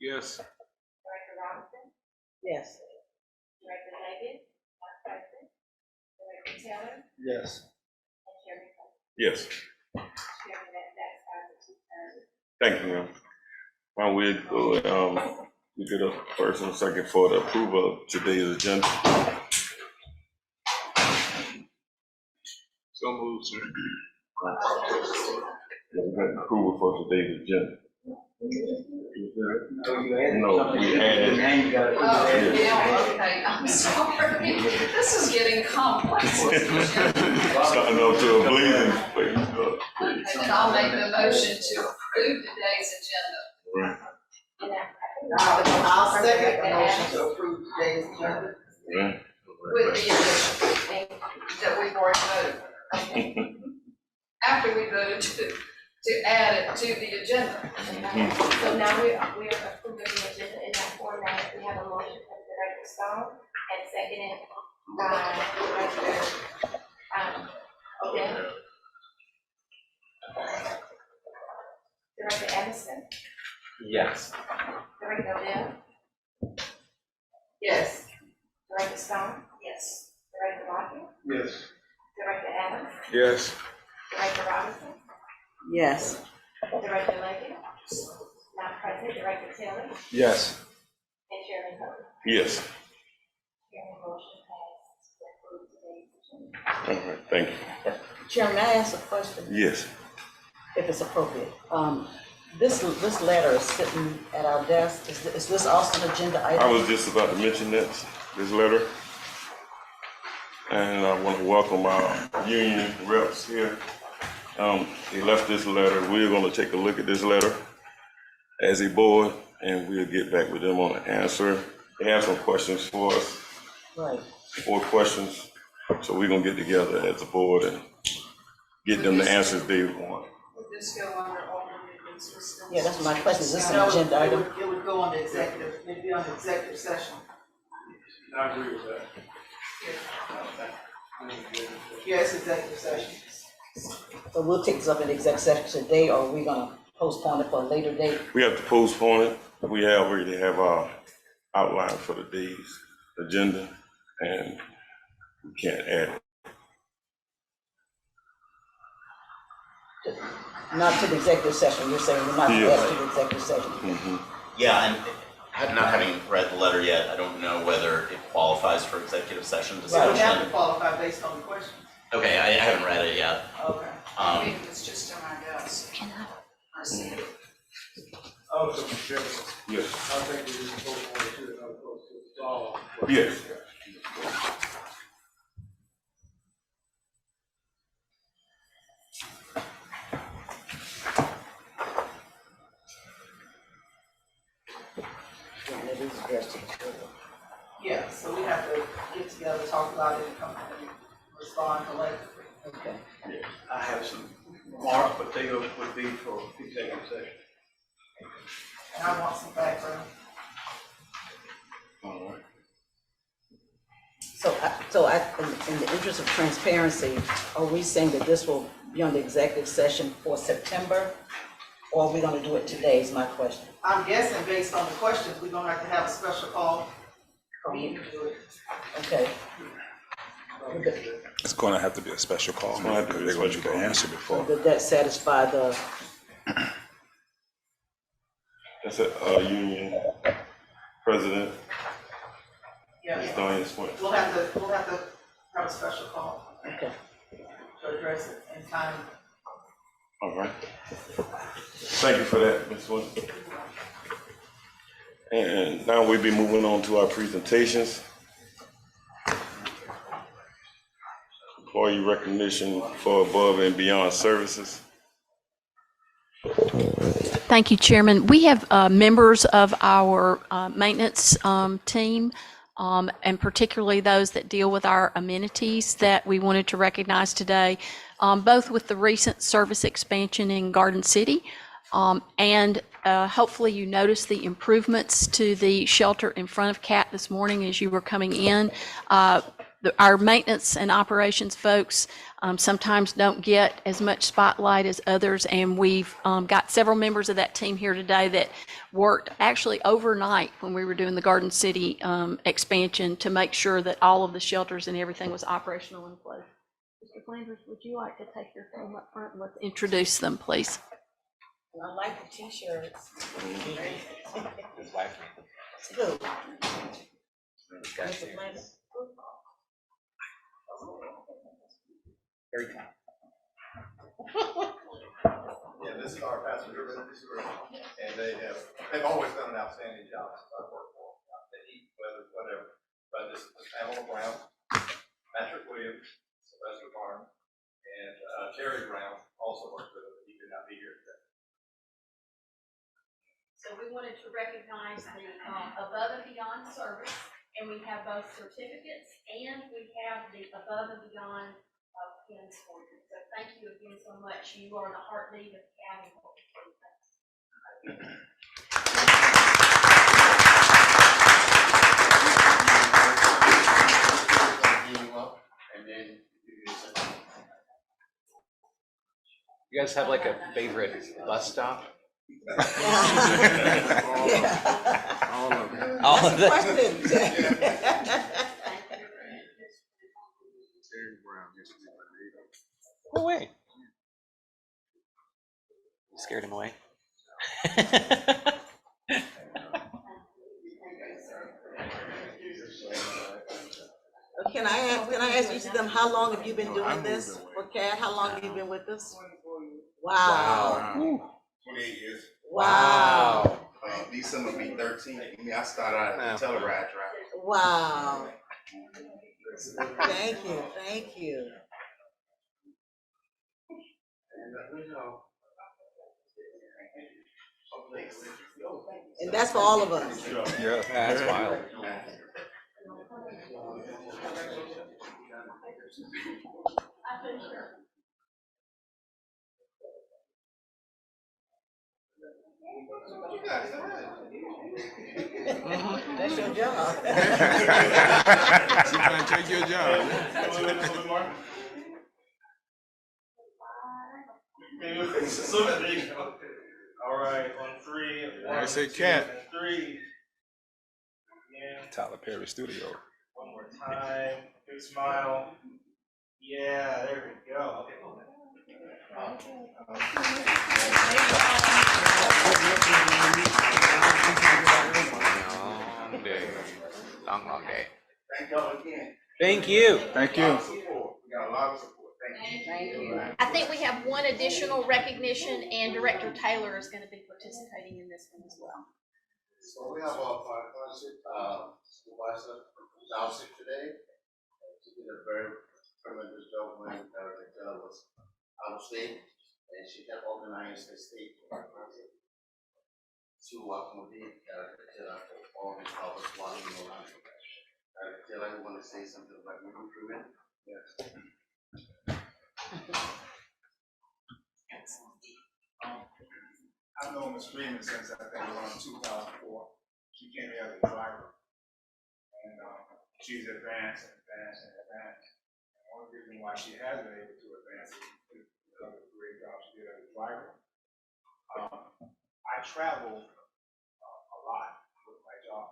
Yes. Director Robinson, Yes. Director Leggett, Vice President, Director Taylor, Yes. and Chairman Coe. Yes. Chairman, that's the 2 terms. Thank you, ma'am. Now we go, we get a first and second for the approval of today's agenda. So moved, sir. We got approval for today's agenda. No, we added. Okay, I'm sorry. This is getting complex. Starting off to a blazing place. Okay, then I'll make the motion to approve today's agenda. Right. I'll second the motion to approve today's agenda. Right. With the addition that we've already voted. After we voted to add it to the agenda. So now we're approving the agenda in that format. We have a motion from Director Stone and seconded by Director Odell. Director Anderson, Yes. Director Odell, Yes. Director Stone, Yes. Director Lockett, Yes. Director Adams, Yes. Director Robinson, Yes. Director Leggett, not present, Director Taylor, Yes. and Chairman Coe. Yes. Hearing motion passed to approve today's agenda. All right, thank you. Chairman, may I ask a question, Yes. if it's appropriate? This letter is sitting at our desk. Is this also an agenda I item? was just about to mention this letter. And I want to welcome our union reps here. They left this letter. We're going to take a look at this letter as a board, and we'll get back with them on the answer. They have some questions for us, Right. 4 questions. So we're going to get together as a board and get them the answers they want. Would this go under all of the business? Yeah, that's my question. Is this an No, agenda item? It would go on the executive, it'd be on the executive session. I agree with that. Yes, executive session. So we'll take this up in the exec session today, or are we gonna postpone it for a later date? We have to postpone it. We already have our outline for the day's agenda, and we can't add it. Not to the executive session, you're saying we're not gonna Yeah. add to the executive session? Yeah, and not having read the letter yet, I don't know whether it qualifies for executive session So we have to discussion. qualify based on the questions. Okay, I haven't read it yet. Okay. I mean, it's just on our desk. I see it. Oh, so Mr. Chairman, Yes. I think we just vote on it too, as opposed to resolve. Yes. Yeah, that is addressed to the board. Yeah, so we have to get together, talk about it, and come and respond collectively. Okay. I have some remarks, but they would be for executive session. And I want some background. All right. In the interest of transparency, are we saying that this will be on the executive session for September? Or are we gonna do it today is my question. I'm guessing based on the questions, we're gonna have to have a special call meeting to do it. Okay. It's going to have to be a special call. It's gonna have to be a They're going to special need the call. answer So before. did that satisfy the, That's a union president, Yeah, Ms. Diane Swint. we'll have to have a special call okay. to address it in time. All right. Thank you for that, Ms. Swint. And now we'll be moving on to our presentations. Employee recognition for above and beyond services. Thank you, Chairman. We have members of our maintenance team, and particularly those that deal with our amenities that we wanted to recognize today, both with the recent service expansion in Garden City, and hopefully you noticed the improvements to the shelter in front of CAT this morning as you were coming in. our maintenance and operations folks sometimes don't get as much spotlight as others, and we've got several members of that team here today that worked actually overnight when we were doing the Garden City expansion to make sure that all of the shelters and everything was operational in place. Mr. Flanders, would you like to take your film up front and let's introduce them, please? I like the t-shirts. Good. Mr. Flanders? Yeah, this is our passenger service group, and they've always done an outstanding job since I've worked for them. They eat, weather, whatever. But this is Pamela Brown, Patrick Williams, Sylvester Barnes, and Terry Brown also worked with them, but he could not be here today. So we wanted to recognize the above and beyond service, and we have both certificates and we have the above and beyond pins for you. So thank you again so much. You are the heartbeat of the county. You guys have like a favorite bus stop? All of them. All of them. Oh, wait. You scared him away? Can I ask each of them, how long have you been doing this? For Kat, how long have you been with us? Wow. 28 years. Wow. December will be 13. I started out as a Telluride driver. Wow. Thank you, thank you. And that's for all of us. Yeah, that's wild. That's your job. She's trying to take your job. All right, on three. I say cat. 3. Yeah. Tyler Perry Studio. One more time. Big smile. Yeah, there we go. Okay. Long day. Long day. Thank y'all again. Thank you. Thank you. We got a lot of support. Thank you. I think we have one additional recognition, and Director Taylor is going to be participating in this one as well. So we have our partnership supervisor from Township today. She did a very tremendous job when Director was out of state, and she helped organize the state partnership to accommodate Director for all his hours while he was on. Director, I want to say something about your improvement. Yes. I've known Ms. Freeman since I think around 2004. She came here as a driver, and she's advanced and advanced and advanced. And the only reason why she has been able to advance is because of the great job she did as a driver. I travel a lot with my job,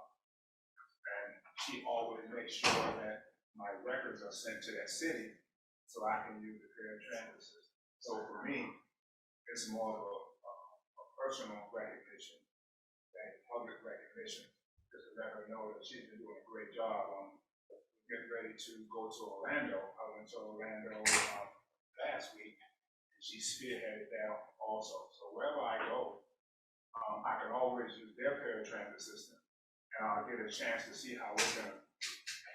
and she always makes sure that my records are sent to that city so I can use the fair transit system. So for me, it's more of a personal recognition than public recognition, just to let her know that she's been doing a great job on getting ready to go to Orlando. I went to Orlando last week, and she spearheaded that also. So wherever I go, I can always use their paratransit system, and I'll get a chance to see how we're going to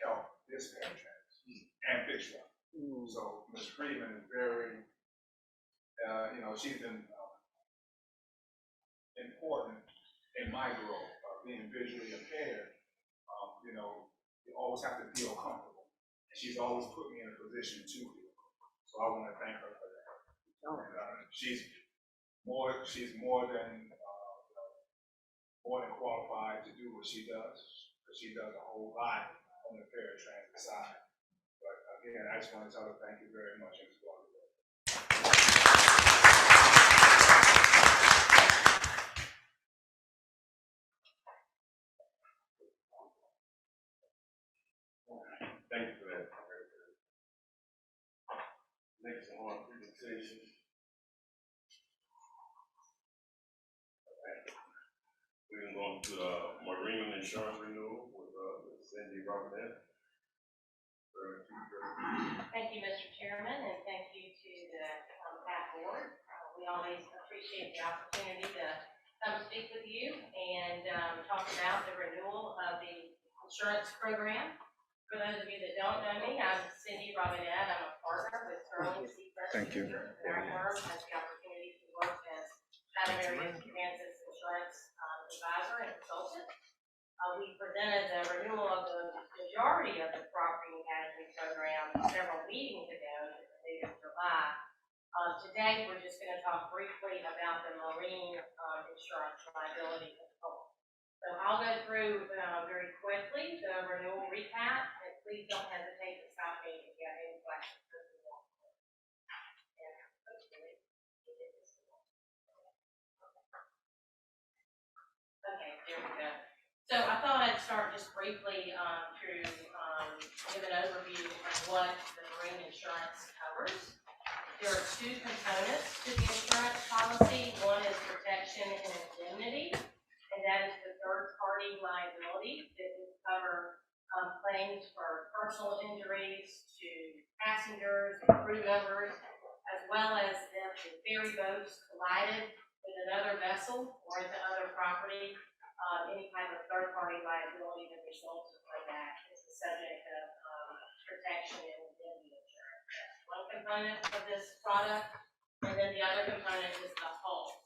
help this paratransit and Fish Rock. So Ms. Freeman is very, she's been important in my growth of being visually impaired. You always have to feel comfortable. And she's always put me in a position to feel comfortable. So I want to thank her for that. And, she's more than qualified to do what she does, because she does a whole lot on the paratransit side. again, I just want to tell her thank you very much. It's wonderful. Thank you for that. Next on our presentation. We're gonna go into the marine insurance renewal with Cindy Robinette. Thank you, Mr. Chairman, and thank you to the PAC board. We always appreciate the opportunity to come speak with you and talk about the renewal of the insurance program. For those of you that don't know me, I'm Cindy Robinette. I'm a partner with Sterling Seacrest. Thank you. And our firm has the opportunity to work as Chatham-area Kansas insurance advisor and consultant. We presented the renewal of the majority of the property and casualty program several meetings ago at the date of July. Today, we're just going to talk briefly about the marine insurance liability component. So I'll go through very quickly the renewal recap, and please don't hesitate to stop me if you have any questions. Okay, there we go. So I thought I'd start just briefly to give an overview of what the marine insurance covers. There are two components to the insurance policy. One is protection and indemnity, and that is the third-party liability that will cover claims for personal injuries to passengers and crew members, as well as if the ferry boats collided with another vessel or into other property. Any kind of third-party liability that results from that is the subject of protection and indemnity insurance. That's one component of this product, and then the other component is the hull,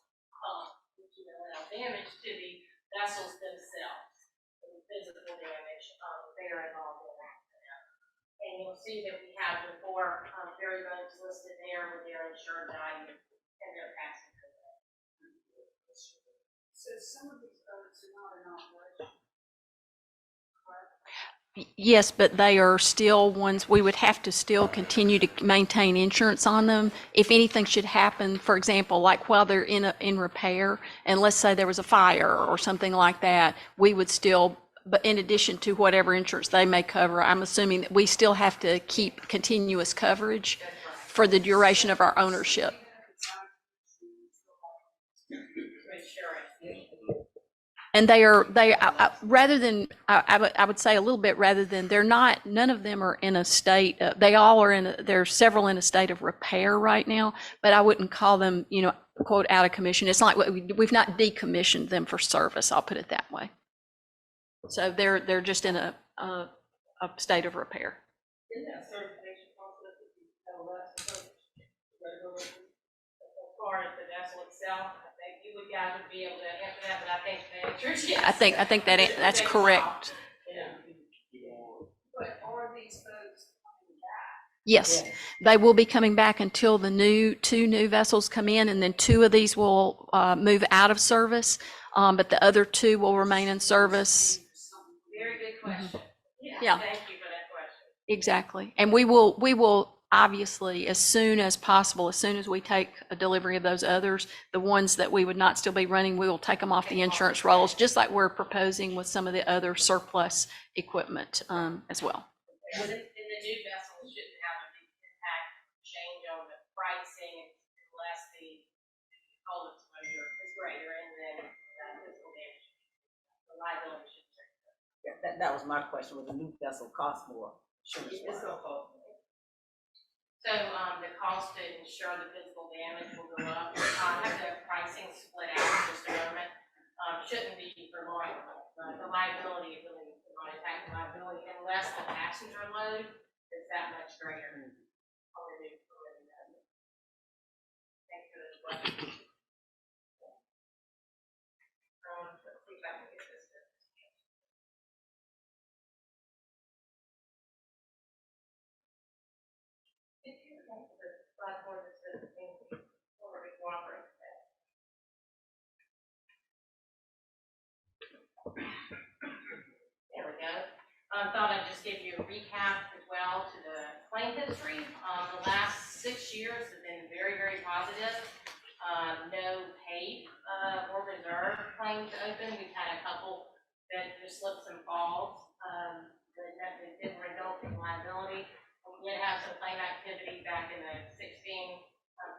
which is damage to the vessels themselves, the physical damage they are involved in that. And you'll see that we have the four ferry boats listed there with their insured value and their passenger. So some of these boats are not in operation. Yes, but they are still ones, we would have to still continue to maintain insurance on them. If anything should happen, for example, like while they're in repair, and let's say there was a fire or something like that, we would still, but in addition to whatever insurance they may cover, I'm assuming that we still have to keep continuous coverage for the duration of our ownership. And they are, rather than, I would say a little bit rather than, they're not, none of them are in a state, they all are in, there's several in a state of repair right now, but I wouldn't call them, you know, quote, out of commission. It's like we've not decommissioned them for service, I'll put it that way. So they're just in a state of repair. Isn't that certification process that you tell us as far as the vessel itself? You would guys would be able to answer that, but I think the answer is yes. I think that's correct. Yeah. But are these folks coming back? Yes, they will be coming back until the two new vessels come in, and then two of these will move out of service, but the other two will remain in service. Very good question. Yeah. Thank you for that question. Exactly. And we will obviously, as soon as possible, as soon as we take a delivery of those others, the ones that we would not still be running, we will take them off the insurance rolls, just like we're proposing with some of the other surplus equipment as well. And the new vessels shouldn't have a big impact change on the pricing unless the hull exposure is greater, and then physical damage, the liability should change. Yeah, that was my question, would the new vessel cost more? It's gonna cost. So the cost to insure the physical damage will go up. I have the pricing split out in just a moment. Shouldn't be for more. The liability really will not impact the liability unless the passenger load is that much greater. Thank you for the question. Let's see if I can get this done. There we go. I thought I'd just give you a recap as well to the claim history. The last 6 years have been very, very positive. No paid or reserved claims open. We've had a couple that just slips and falls, that didn't result in liability. We did have some claim activity back in the 16,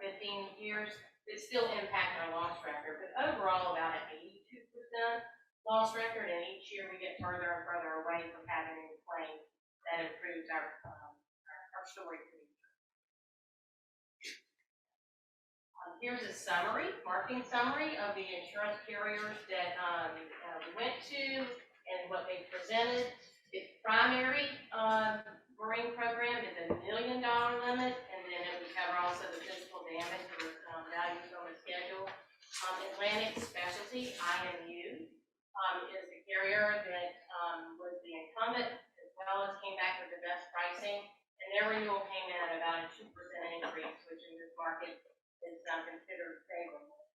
15 years. It still impacted our loss record, but overall about an 82% loss record, and each year we get further and further away from having any claim that improves our story. Here's a summary, marketing summary of the insurance carriers that we went to and what they presented. The primary marine program is $1 million limit, and then it would cover also the physical damage or values on the schedule. Atlantic Specialty, IMU, is the carrier that was the incumbent, as well as came back with the best pricing, and their renewal came in at about a 2% increase, which in this market is considered favorable.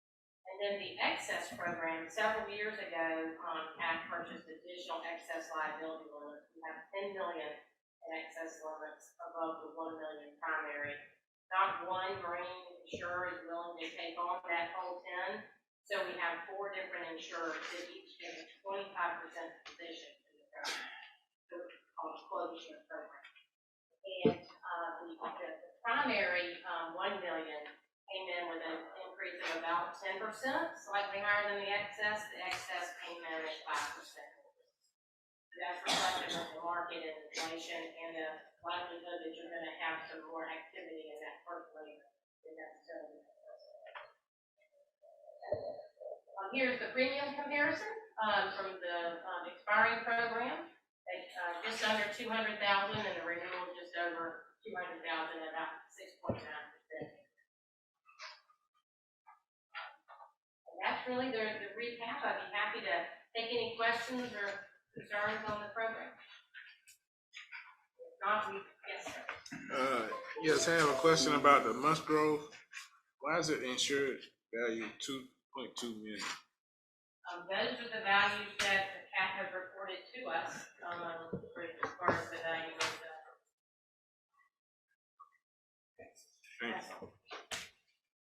And then the excess program, several years ago, CAT purchased additional excess liability limits. We have $10 million in excess limits above the $1 million primary. Not one marine insurer is willing to take on that whole 10, so we have 4 different insurers that each get a 25% position in the program. So it's called a quota share program. And the primary $1 million came in with an increase of about 10%, slightly higher than the excess. The excess came in at 5%. That's reflective of the market and inflation and the likelihood that you're going to have some more activity in that first layer than necessarily. Here's the premium comparison from the expiring program. It's just under $200,000, and the renewal just over $200,000 at about 6.9%. That's really the recap. I'd be happy to take any questions or concerns on the program. If not, yes, sir. Yes, I have a question about the Musgrove. Why is it insured value $2.2 million? Those are the values that the CAT has reported to us as far as the value of the. Thanks.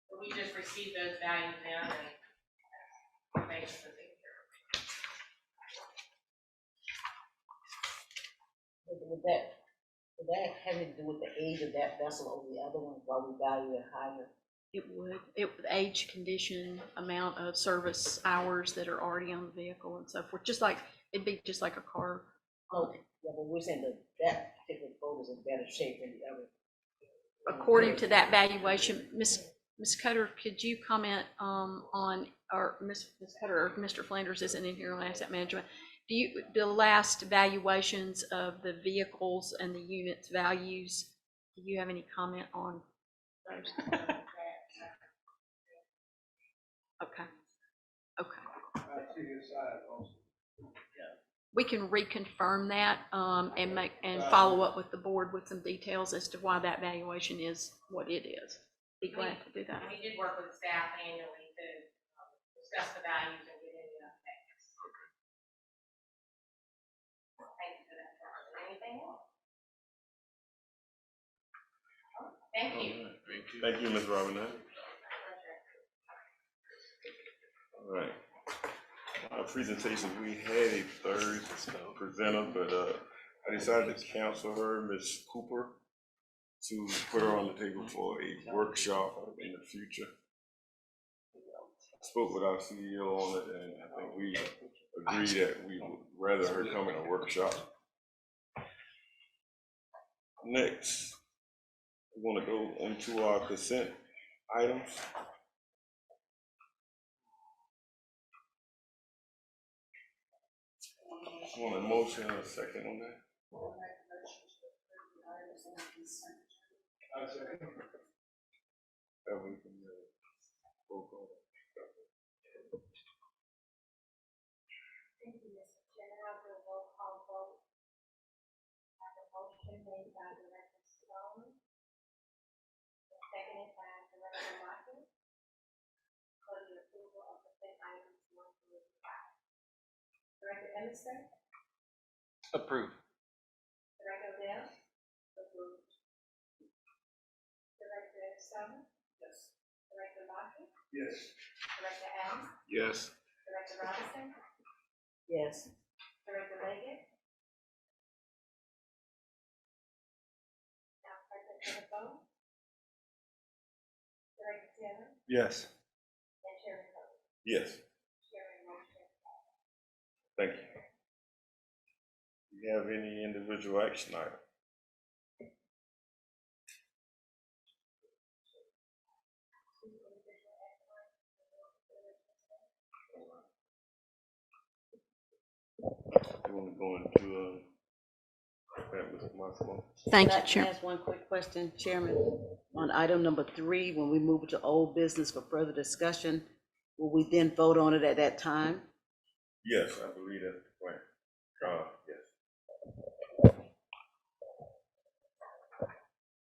So we just received those values in and make the picture. Would that have to do with the age of that vessel over the other one, why we value it higher? It would age, condition, amount of service hours that are already on the vehicle and so forth, it'd be just like a car. Okay, yeah, but we're saying that particular boat is in better shape than the other. According to that valuation, Ms. Cutter, could you comment on, or Ms. Cutter or Mr. Flanders isn't in here on asset management. The last valuations of the vehicles and the units values, do you have any comment on those? Okay. We can reconfirm that and follow up with the board with some details as to why that valuation is what it is. Be glad to do that. We did work with staff annually to discuss the values and get any updates. Thank you for that, Charles. Anything else? Thank you. Thank you, Ms. Robinette. All right. Our presentation, we had a third presenter, but I decided to cancel her, Ms. Cooper, to put her on the table for a workshop in the future. I spoke with our CEO on it, and I think we agreed that we would rather her come in a workshop. Next, we want to go into our consent items. I want a motion and a second on that. That we can roll call. Thank you, Mr. Chairman. I'll do a roll call vote. I have a motion made by Director Stone, seconded by Director Martin, for the approval of consent items 1 through 5. Director Emerson? Approved. Director Bell? Approved. Turner, Yes. Director Lockett, Yes. Director Adams, Yes. Director Robinson, Yes. Director Leggett. Now, President Bennett, Director Taylor, Yes. and Chairman Coe. Yes. Chairman motion. Thank you. Do you have any individual action item? You want to go into, that, Mr. Marshall? Thank Can you, I Chair. ask one quick question, Chairman? On item number 3, when we move it to old business for further discussion, will we then vote on it at that time? Yes, I believe that's the plan. Yes.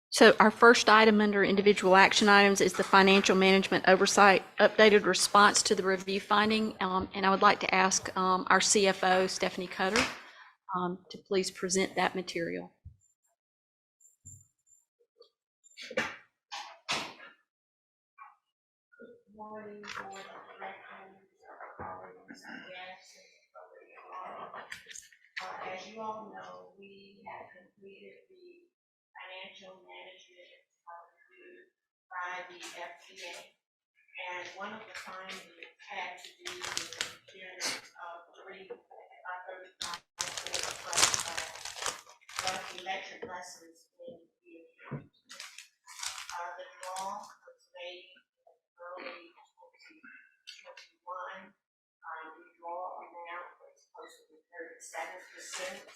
So our first item under individual action items is the financial management oversight updated response to the review finding. And I would like to ask our CFO, Stephanie Cutter, to please present that material. Morning, board of directors, colleagues, guests. As you all know, we have completed the financial management review by the FTA. And one of the findings had to do with the procurement of 3 35 bus electric buses in the the draw was made early 2021. The draw amount was supposed to be 37%.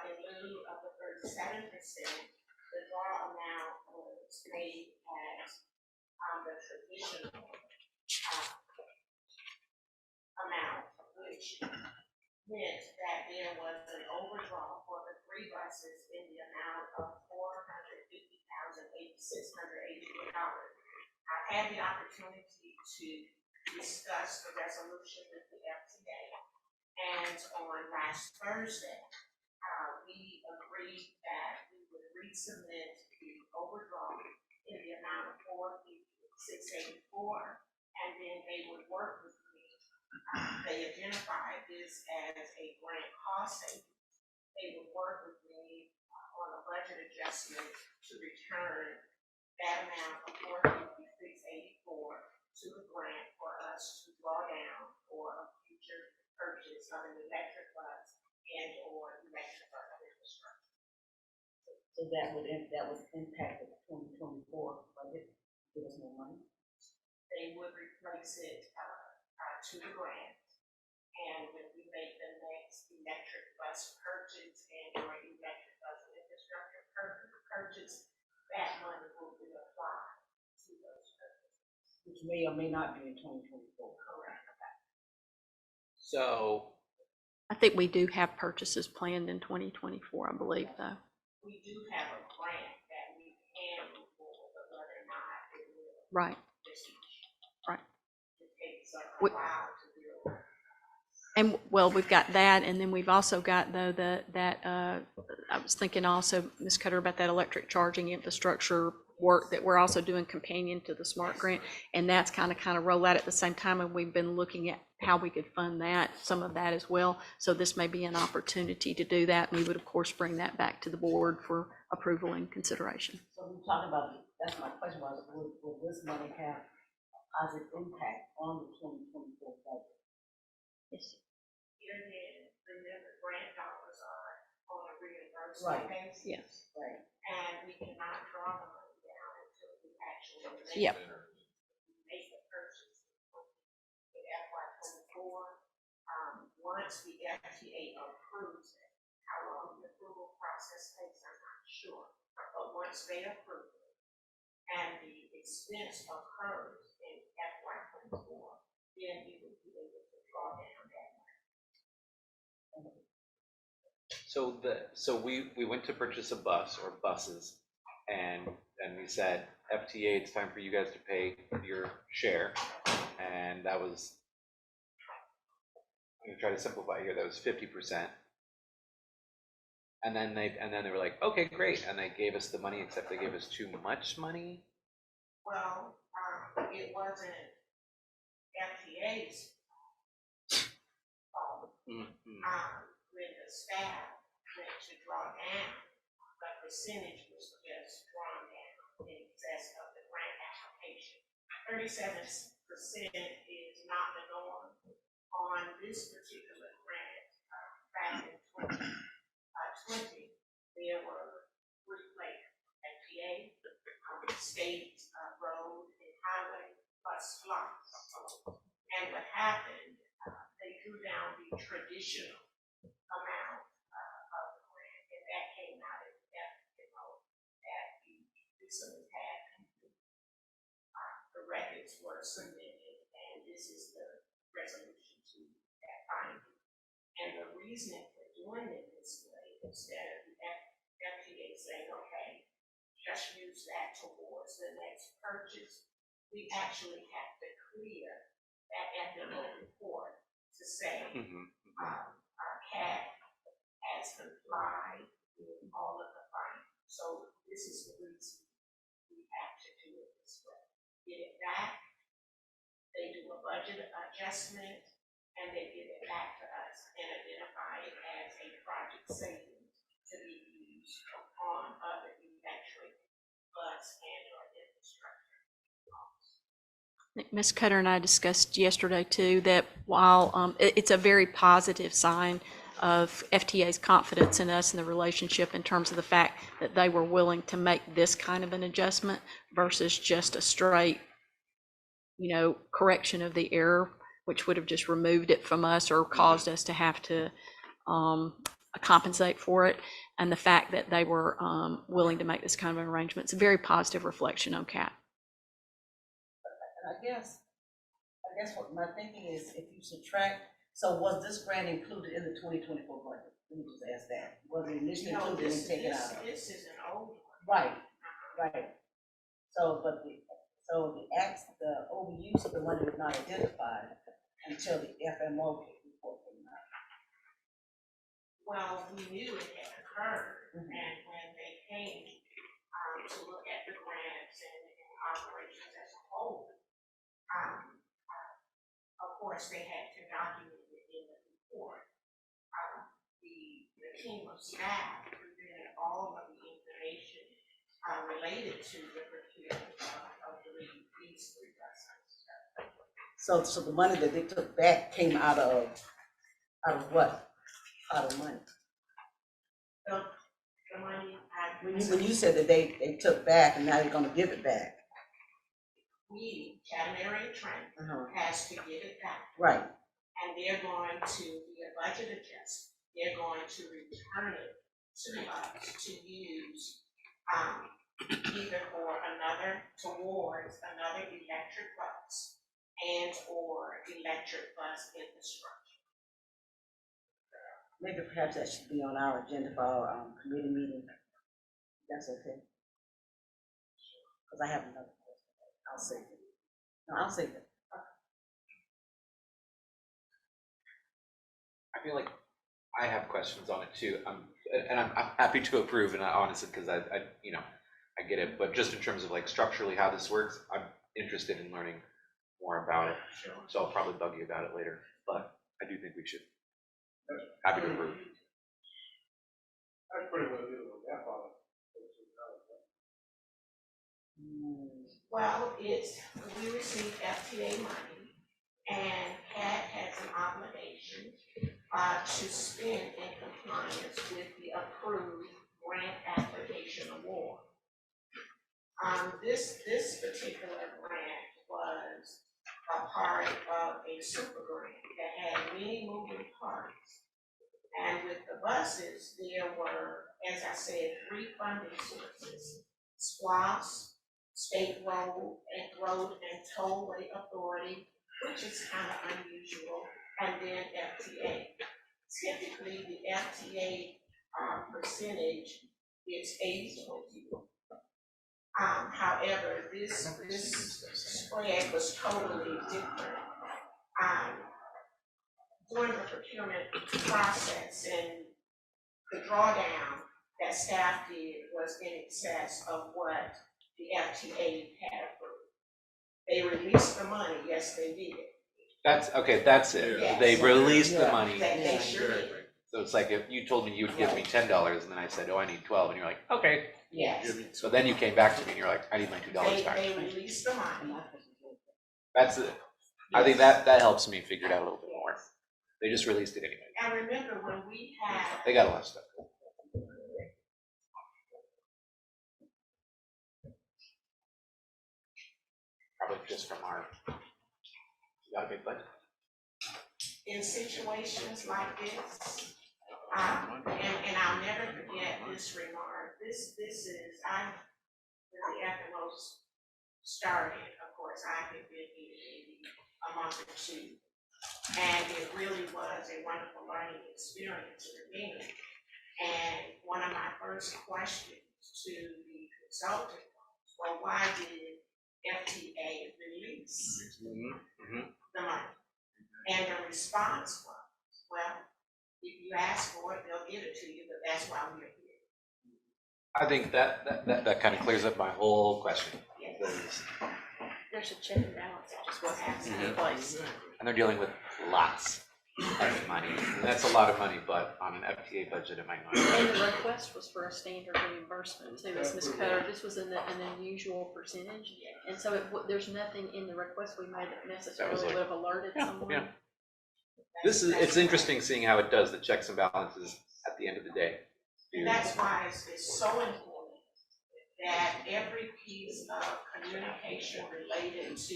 In lieu of the 37%, the draw amount was made as the traditional amount, which meant that there was an overdraw for the 3 buses in the amount of $450,684. I had the opportunity to discuss the resolution with the FTA, and on last Thursday, we agreed that we would resubmit the overdraw in the amount of $450,684, and then they would work with me. They identified this as a grant cost savings. They would work with me on a budget adjustment to return that amount of $450,684 to the grant for us to draw down for a future purchase of an electric bus and or electric bus infrastructure. So that would impact the 2024 budget, give us more money? They would replace it to the grant. And when we make the next electric bus purchase and or electric bus infrastructure purchase, that money will be applied to those purchases. Which may or may not be in 2024. Correct. So, I think we do have purchases planned in 2024, I believe, though. We do have a grant that we can move forward, but whether or not it will. Right. Right. It takes a while to build. And well, we've got that, and then we've also got though that I was thinking also, Ms. Cutter, about that electric charging infrastructure work that we're also doing companion to the SMART grant, and that's kind of roll out at the same time, and we've been looking at how we could fund that, some of that as well. So this may be an opportunity to do that, and we would of course bring that back to the board for approval and consideration. So we're talking about, that's my question was, will this money have a positive impact on the 2024 budget? Yes. Here again, remember, grant dollars are on a reimbursement Right. basis. Yes. Right. And we cannot draw the money down until we actually Yep. make the purchase in FY 24. Once the FTA approves it, how long the approval process takes, I'm not sure. But once they approve it and the expense occurs in FY 24, then we will be able to draw down that money. so we went to purchase a bus or buses, and we said, FTA, it's time for you guys to pay your share, and that was, I'm gonna try to simplify here, that was 50%. And then they were like, okay, great, and they gave us the money, except they gave us too much money. Well, it wasn't FTA's fault. When the staff went to draw down, the percentage was just drawn down in excess of the grant application. 37% is not the norm. On this particular grant, back in 2020, there were 3 like FTA, state road and highway plus slots. And what happened, they drew down the traditional amount of the grant, and that came out of that, that we recently had. The records were submitted, and this is the resolution to that finding. And the reason for doing it this way, instead of the FDA saying, okay, just use that towards the next purchase, we actually have to clear that FMO report to say, our CAT has complied with all of the findings. So this is the reason we have to do it this way. Get it back, they do a budget adjustment, and they give it back to us and identify it as a project savings to be used on other electric bus and or infrastructure. Ms. Cutter and I discussed yesterday too that while it's a very positive sign of FTA's confidence in us and the relationship in terms of the fact that they were willing to make this kind of an adjustment versus just a straight, correction of the error, which would have just removed it from us or caused us to have to compensate for it. And the fact that they were willing to make this kind of an arrangement, it's a very positive reflection on CAT. And I guess what my thinking is, if you subtract, so was this grant included in the 2024 budget? Let me just ask that. Was it initially included and taken out? This is an old one. Right. So, but the overuse of the money was not identified until the FMO report came out. Well, we knew it had occurred, and when they came to look at the grants and operations as a whole, of course, they had to document it in the report. The team of staff presented all of the information related to the procurement of these 3 buses. So the money that they took back came out of what? Out of money. The money. When you said that they took back and now they're gonna give it back. Chatham Area Transit has to give it back. Right. And they're going to be a budget adjustment. They're going to return it to us to use either towards another electric bus and or electric bus infrastructure. Maybe perhaps that should be on our agenda for our committee meeting. That's okay. Because I have another question. I'll save it. No, I'll save it. I feel like I have questions on it too. I'm happy to approve, and honestly, because I get it. But just in terms of like structurally how this works, I'm interested in learning more about it. So I'll probably bug you about it later. But I do think we should. Happy to approve. That's pretty well deal with that part. Well, we receive FTA money, and CAT has an obligation to spend in compliance with the approved grant application award. This particular grant was a part of a super grant that had many moving parts. And with the buses, there were, as I said, 3 funding sources: SPLOST, State Road and Tollway Authority, which is kind of unusual, and then FTA. Typically, the FTA percentage is 80-20. However, this spread was totally different. During the procurement process and the drawdown that staff did was in excess of what the FTA had approved. They released the money, yes, they did. That's, okay, that's it. Yes. They released the Yeah. money. They sure did, So it's like if you told me you would give me $10 and then I said, oh, I need 12, and you're like, okay. yes. So then you came back to me and you're like, I need my $2 back. They released the money. That's it. I think that helps me figure it out a little bit more. They just released it anyway. And remember, when we had, They got a lot of stuff. Probably just from our, we got a big budget. in situations like this, and I'll never forget this remark, this is, when the FMOs started, of course, I had been here maybe a month or two. And it really was a wonderful learning experience for me. And one of my first questions to the consultant was, well, why did FTA release the money? And the response was, well, if you ask for it, they'll give it to you, but that's why we're here. I think that kind of clears up my whole question. Yes. There's a check and balance that just wasn't in place. And they're dealing with lots of money. And that's a lot of money, but on an FTA budget, it might not. And the request was for a standard reimbursement too, as Ms. Cutter, this was an unusual percentage. And so there's nothing in the request we made that necessarily like- would have alerted someone. Yeah. It's interesting seeing how it does the checks and balances at the end of the day. And that's why it's so important that every piece of communication related to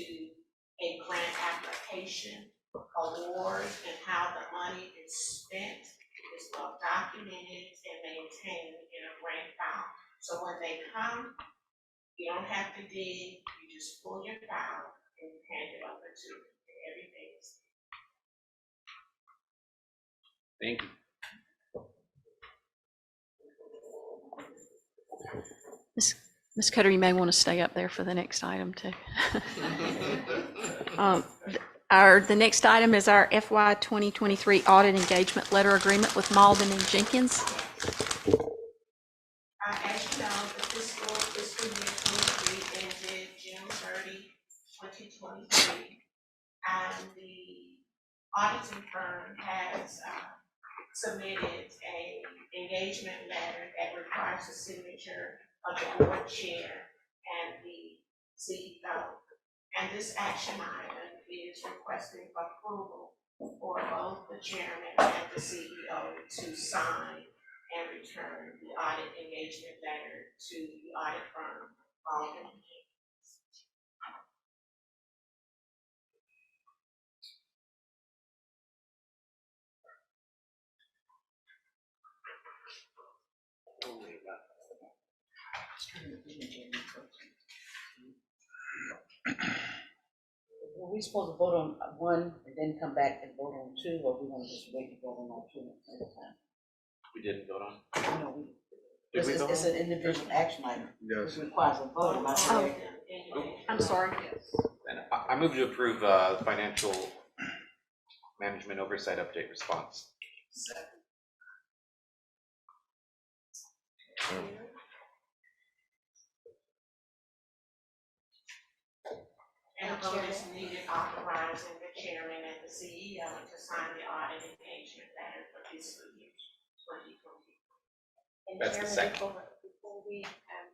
a grant application, award, and how the money is spent is well documented and maintained in a grant file. So when they come, you don't have to dig, you just pull your file and hand it over to them, and everything's. Thank you. Ms. Cutter, you may want to stay up there for the next item too. The next item is our FY 2023 audit engagement letter agreement with Malden and Jenkins. As you know, the fiscal year 23 ended June 30, 2023. And the auditing firm has submitted a engagement letter that requires the signature of the board chair and the CEO. And this action item is requesting approval for both the chairman and the CEO to sign and return the audit engagement letter to the audit firm. Were we supposed to vote on one and then come back and vote on two, or we want to just wait to vote on all two at the same time? We didn't vote on. No, Did we vote it's on? an individual action item. Yes. It requires a vote, am I correct? I'm sorry. And I move to approve financial management oversight update response. And a vote is needed authorizing the chairman and the CEO to sign the audit engagement letter for fiscal year 2020. And That's the Chairman, second. before we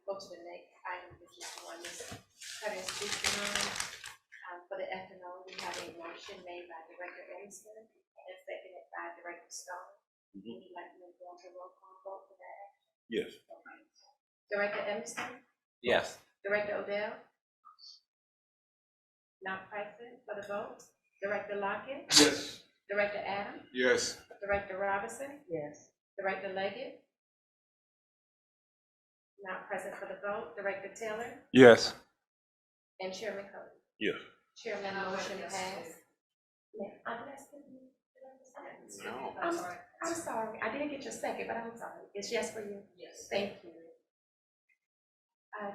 go to the next item, which is the one Ms. Cutter is speaking on, for the ethanol, we have a motion made by Director Emerson and seconded by Director Stone. Would you like me to go into roll call vote for that? Yes. Director Emerson, Yes. Director Odell? Not present for the vote. Director Lockett? Yes. Director Adams? Yes. Director Robinson? Yes. Director Leggett? Not present for the vote. Director Taylor? Yes. And Chairman Cody? Yes. Chairman, motion passed. No. I'm sorry, I didn't get your second, but I'm sorry. It's yes for you? Yes. Thank you.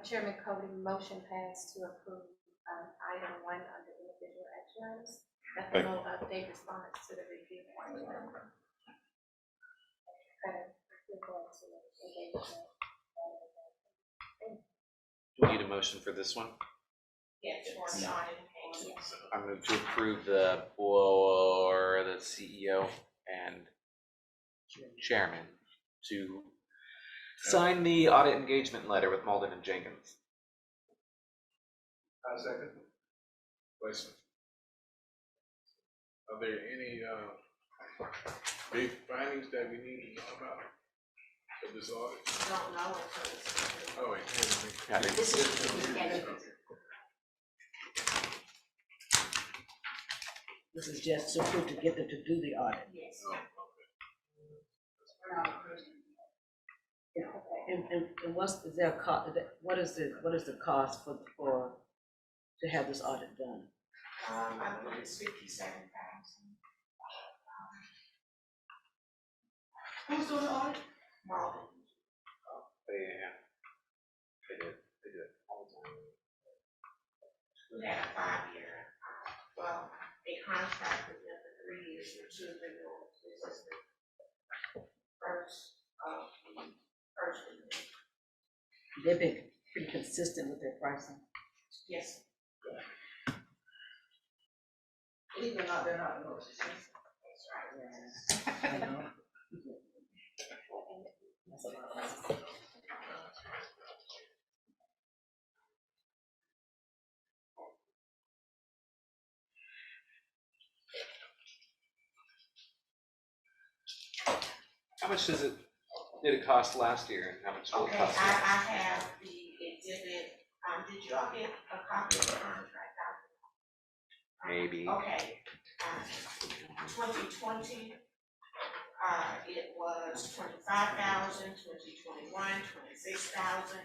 Chairman Cody, motion passed to approve item 1 under individual action items. Thank you. FMO update response to the review. Do we need a motion for this one? Yes, for the audit and payment. I move to approve the board, the CEO and chairman to sign the audit engagement letter with Malden and Jenkins. I second. Question. Are there any, big findings that we need to know about for this audit? Don't know until it's. Oh, wait. Yeah, they- This is, yeah, This is just to prove to get them to do the audit. yes. And what's, is there a cost, what is the cost for, to have this audit done? I believe it's 57,000. Who's doing the audit? Marvin. Yeah. They do it all the time. We had a 5-year, well, a contract with them for 3 years for 2 renewals. This is the first renewal. They've been pretty consistent with their pricing. Yes. Even though they're not the most expensive. That's right. I know. How much did it cost last year and how much will it Okay, cost? I now? have the exhibit, did y'all get a copy of the contract out? Maybe. Okay, 2020, it was 25,000, 2021, 26,000,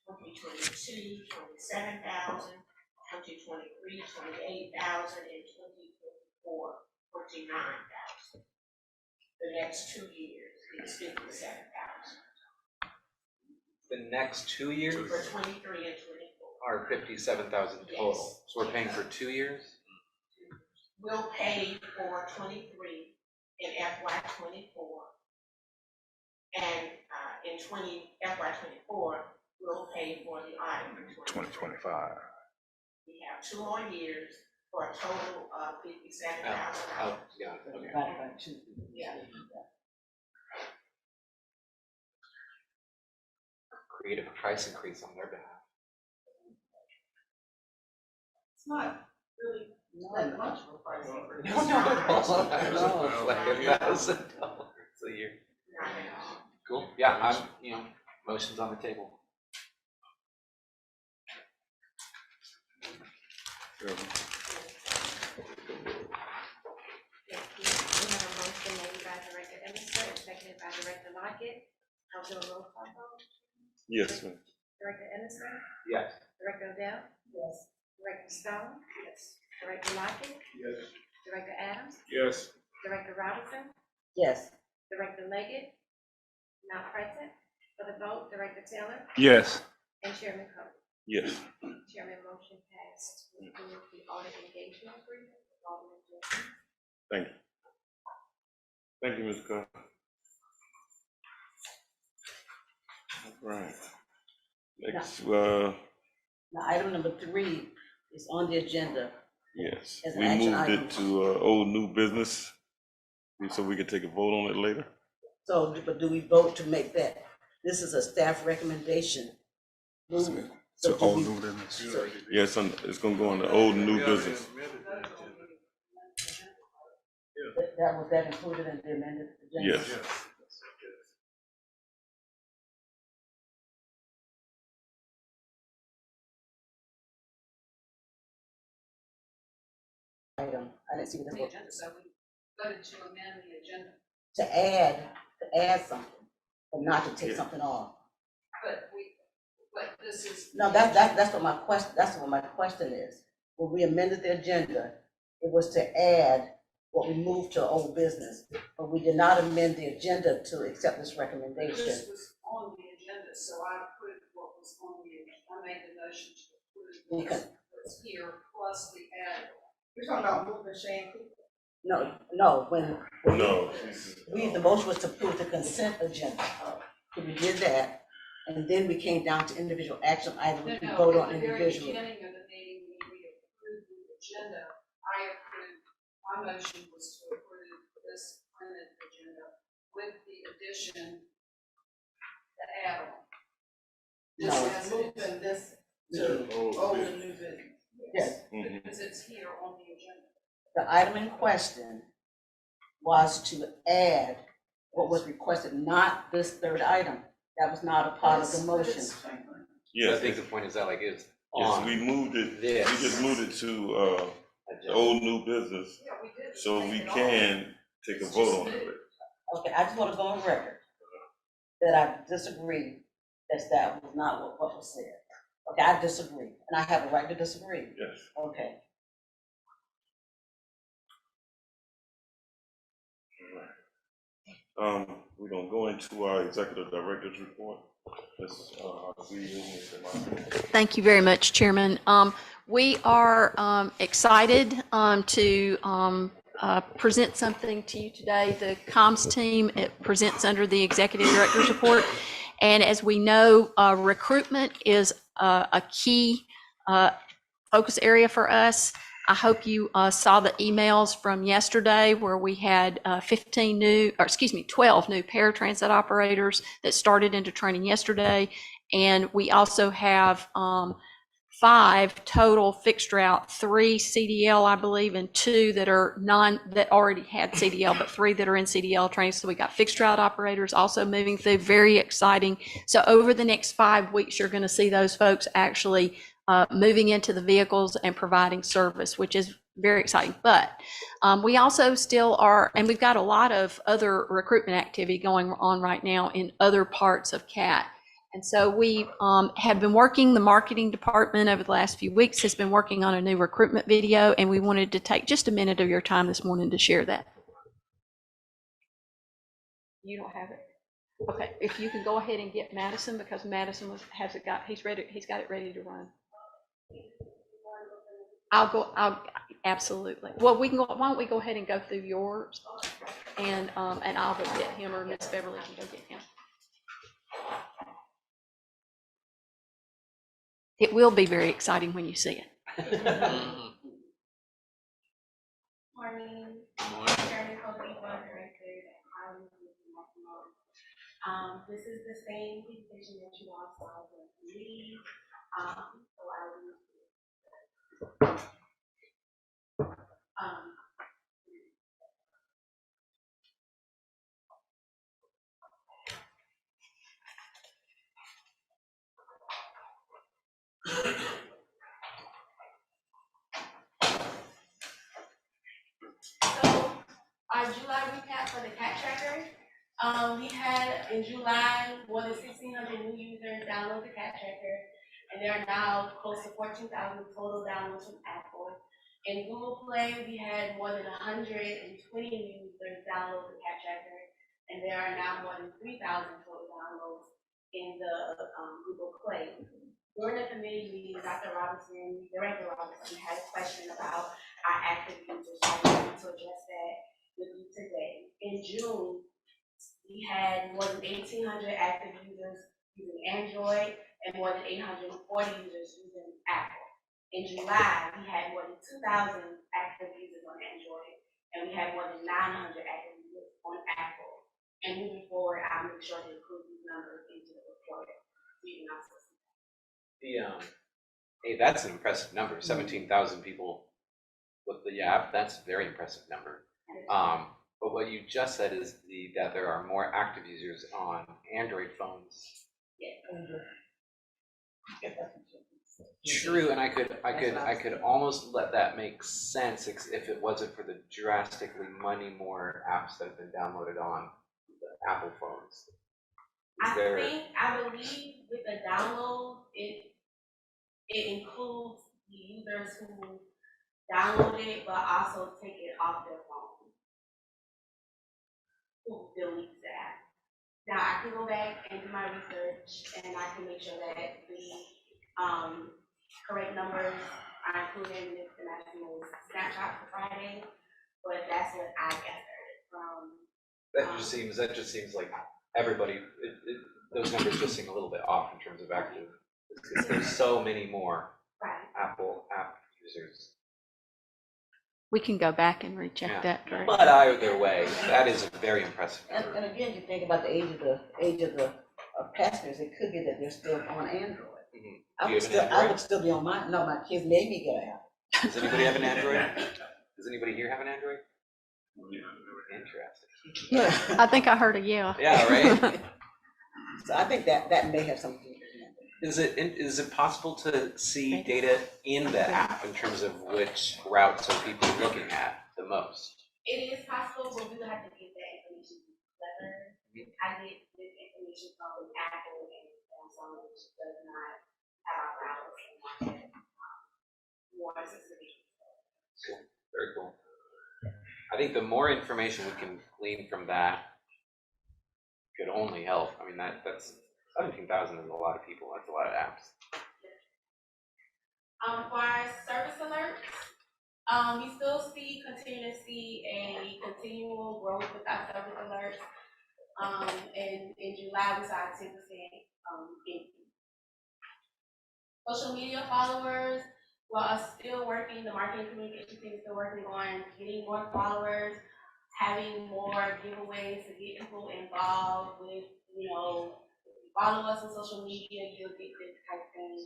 2022, 27,000, 2023, 28,000, and 2024, 49,000. The next 2 years is 57,000 The next 2 years for 23 and 24. are 57,000 total. Yes. So we're paying for 2 years? We'll pay for 23 in FY '24. And in FY '24, we'll pay for the audit for 2025. We have 2 more years for a total of $57,000. Oh, yeah, okay. Divided by 2. Yeah. Creative price increase on their behalf. It's not really that much of a price increase. No, it's like $1,000 a year. Not at all. Cool, yeah, motion's on the table. Yes, we have a motion made by Director Emerson, seconded by Director Lockett. I'll do a roll call vote. Yes, ma'am. Director Emerson, Yes. Director Odell, Yes. Director Stone, Director Lockett, Yes. Director Adams, Yes. Director Robinson, Yes. Director Leggett, not present. For the vote, Director Taylor Yes. and Chairman Coe. Yes. Chairman, motion passed to approve the audit engagement agreement with Alderman Jenkins. Thank you. Thank you, Mr. Carter. All right. Next, Now, item number 3 is on the agenda. yes, As an we action moved item. it to old new business, so we can take a vote on it later. So, but do we vote to make that, this is a staff recommendation? So do we- business. Yes, it's gonna go on the old and new business. Was that included in the amended agenda? Yes. Item, I didn't see what that was. So we voted to amend the agenda. To add something, but not to take something off. But this is. No, that's what my question is. When we amended the agenda, it was to add what we moved to old business, but we did not amend the agenda to accept this recommendation. This was on the agenda, so I approved what was on the agenda. I made the motion to approve Okay. what's here plus the add. You're talking about moving Shane? No, when No. the motion was to approve the consent agenda. So we did that, and then we came down to individual action items, we voted on At the very individual. beginning of the meeting, we agenda, I approved, my motion was to approve this printed agenda with the addition, the add-on. This No. has moving this Yeah, to old old business. and new business. Yes. Mhm. Because it's here on the agenda. The item in question was to add what was requested, not this third item. That was not a part of the motion. So I Yes, think the point is that like it's yes, on we moved it, we this just moved it to, the agenda. old new business, Yeah, we did. so Take we it off. can take a vote on it. Okay, I just want to go on record that I disagree, that was not what was said. Okay, I disagree, and I have a right to disagree. Yes. Okay. We're gonna go into our executive director's report. Let's, see you, Mr. Martin. Thank you very much, Chairman. We are excited to present something to you today. The comms team, it presents under the Executive Director's Report. And as we know, recruitment is a key focus area for us. I hope you saw the emails from yesterday where we had 12 new paratransit operators that started into training yesterday. And we also have 5 total fixed route, 3 CDL, I believe, and 2 that are that already had CDL, but 3 that are in CDL training. So we got fixed route operators also moving through, very exciting. So over the next 5 weeks, you're gonna see those folks actually moving into the vehicles and providing service, which is very exciting. But we also still are, and we've got a lot of other recruitment activity going on right now in other parts of CAT. And so we have been working, the marketing department over the last few weeks has been working on a new recruitment video, and we wanted to take just a minute of your time this morning to share that. You don't have it? Okay, if you can go ahead and get Madison, because Madison he's got it ready to run. Absolutely. Well, why don't we go ahead and go through yours, and I'll go get him, or Miss Beverly can go get him. It will be very exciting when you see it. Morning. Morning. Chairman Kobe, Board Director, this is the same decision that you all saw with me. So I will. So our July recap for the CAT tracker, we had in July more than 1,600 new users download the CAT tracker, and there are now close to 14,000 total downloads from Apple. In Google Play, we had more than 120 users download the CAT tracker, and there are now more than 3,000 total downloads in the Google Play. During the committee meeting, Director Robinson had a question about our active users, so I wanted to address that with you today. In June, we had more than 1,800 active users using Android and more than 840 users using Apple. In July, we had more than 2,000 active users on Android, and we had more than 900 active users on Apple. And moving forward, I'll make sure to include these numbers into the report. Hey, that's an impressive number. 17,000 people with the app. That's a very impressive number. But what you just said is that there are more active users on Android phones. True, and I could almost let that make sense if it wasn't for the drastically many more apps that have been downloaded on the Apple phones. I believe with the download, it includes the users who download it, but also take it off their phone. Who deletes the app. Now, I can go back and do my research, and I can make sure that the correct numbers are included in the national snapshot for Friday, but that's what I gathered from. That just seems like everybody, those numbers just seem a little bit off in terms of active, because there's so many more Right. Apple app users. We can go back and Yeah. recheck that. Greg. But either way, that is a very impressive And, number. and again, you think about the age of the passengers, it could be that they're still on Android. Mhm. I Do you would have an still, I Android? would still be on mine, no, my kids made me get an app. Does anybody have an Android? Does anybody here have an Android? Interesting. I think I heard a yeah. Yeah, right? So I think that may have something to do with it. Is it possible to see data in the app in terms of which routes are people looking at the most? It is possible, but we would have to get that information letter. I get this information from Apple and Samsung, which does not have our routes and market more specific. Cool. Very cool. I think the more information we can glean from that could only help. I mean, that's 17,000 is a lot of people. That's a lot of apps. For our service alerts, we still continue to see a continual growth with our service alerts. In July, we saw a 10% increase. Social media followers, we're still working, the marketing communication team is still working on getting more followers, having more giveaways to get people involved with, if you follow us on social media, you'll get this type of thing.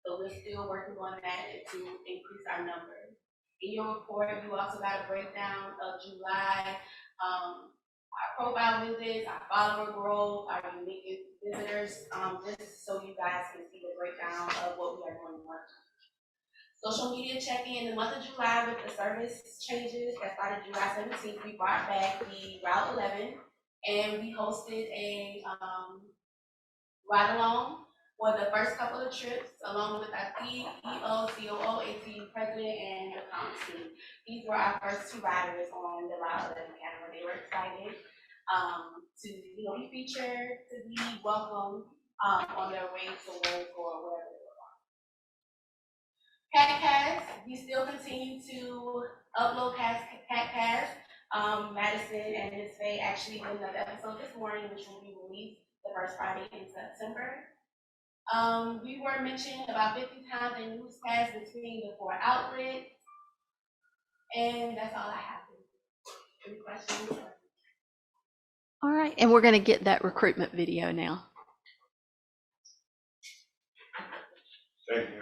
So we're still working on that to increase our numbers. In your report, you also got a breakdown of July, our profile visits, our follower growth, our unique visitors, just so you guys can see the breakdown of what we are going on. Social media check-in, the month of July with the service changes that started July 17th, we brought back the Route 11, and we hosted a ride along for the first couple of trips, along with our CEO, COO, ATU president, and the comms team. These were our first two riders on the Route 11 camera. They were excited to be featured, to be welcomed on their way to work or wherever they were. CatCast, we still continue to upload CatCast. Madison and Ms. Faye actually did another episode this morning, which will be released the first Friday in September. We were mentioned about 50 times in newscasts between the 4 outlets. And that's all I have. Any questions? All right, and we're going to get that recruitment video now. Thank you.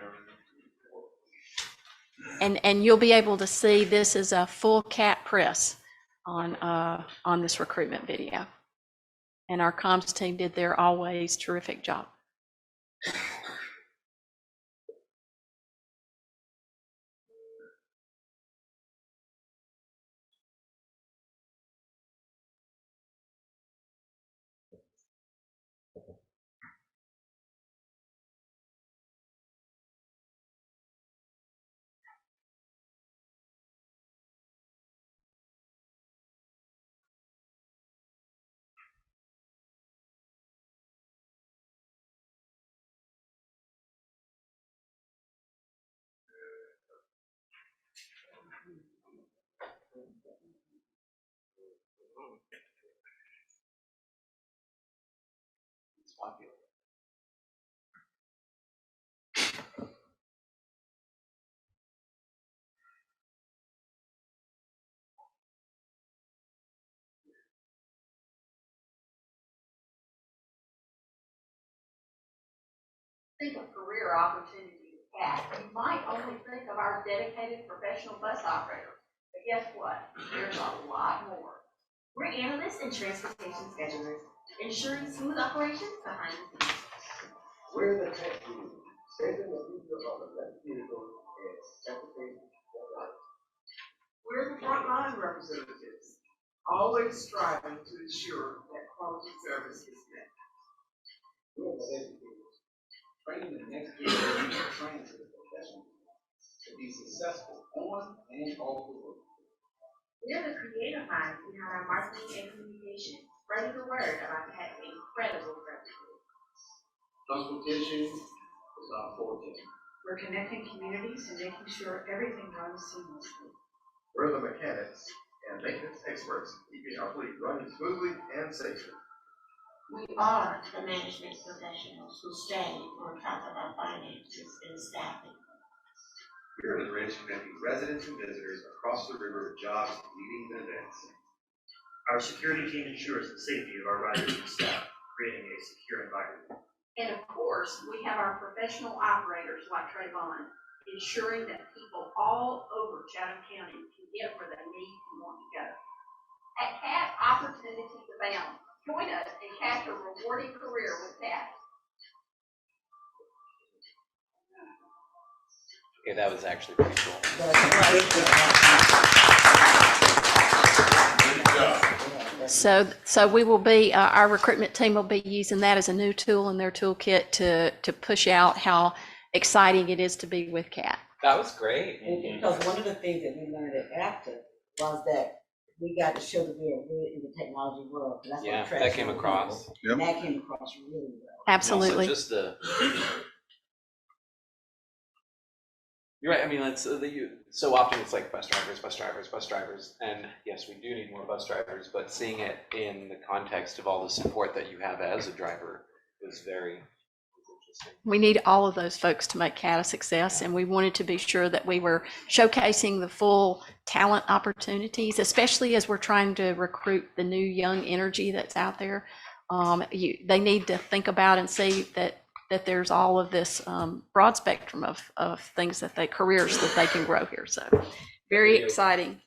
And you'll be able to see this is a full cat press on this recruitment video. And our comms team did their always terrific job. It's popular. Think of career opportunities at, you might only think of our dedicated professional bus operators. But guess what? There's a lot more. We're analysts and transportation schedulers, ensuring smooth operations behind the scenes. We're the tech team, saving the future of electric vehicles and transportation. We're the frontline representatives, always striving to ensure that quality service is met. We're the educators, training the next generation of transit professionals to be successful on and off the road. We're the creative minds behind our marketing and communication, spreading the word about CAT's incredible services. Transportation is our forte. We're connecting communities and making sure everything runs seamlessly. We're the mechanics and maintenance experts, keeping our fleet running smoothly and safely. We are the management professionals who stay on top of our finances and staffing. Career and Ranch connecting residents and visitors across the river with jobs, meetings, and events. Our security team ensures the safety of our riders and staff, creating a secure environment. And of course, we have our professional operators like Trayvon, ensuring that people all over Chatham County can get where they need and want to go. At CAT, opportunities abound. Join us and catch a rewarding career with CAT. Okay, that was actually pretty cool. So we will be, our recruitment team will be using that as a new tool in their toolkit to push out how exciting it is to be with CAT. That was great. Because one of the things that we learned at after was that we got to show that we are really in the technology world. And that's what Yeah, attracts that came more across. people. And that came across really well. Absolutely. And also just you're right. I mean, so often it's like bus drivers, and yes, we do need more bus drivers. But seeing it in the context of all the support that you have as a driver is very interesting. We need all of those folks to make CAT a success, and we wanted to be sure that we were showcasing the full talent opportunities, especially as we're trying to recruit the new young energy that's out there. They need to think about and see that there's all of this broad spectrum of things careers that they can grow here. So very exciting.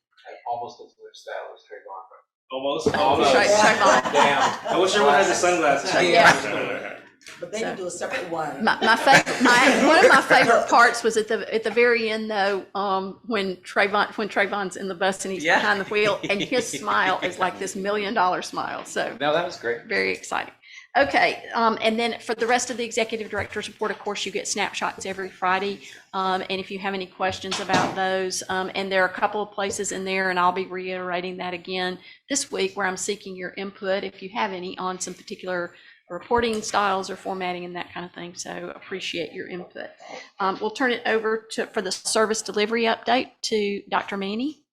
Almost as much style as Trayvon. Almost. Trayvon. Damn. I wish everyone has the sunglasses. Yeah. But they can do a separate one. My favorite, one of my favorite parts was at the very end though, when Trayvon's in the bus and he's behind the wheel, and his smile is like this $1 million smile. So no, that was great. Very exciting. Okay, and then for the rest of the executive director's report, of course, you get snapshots every Friday. And if you have any questions about those, and there are a couple of places in there, and I'll be reiterating that again this week, where I'm seeking your input, if you have any, on some particular reporting styles or formatting and that kind of thing. So appreciate your input. We'll turn it over for the service delivery update to Dr. Manny.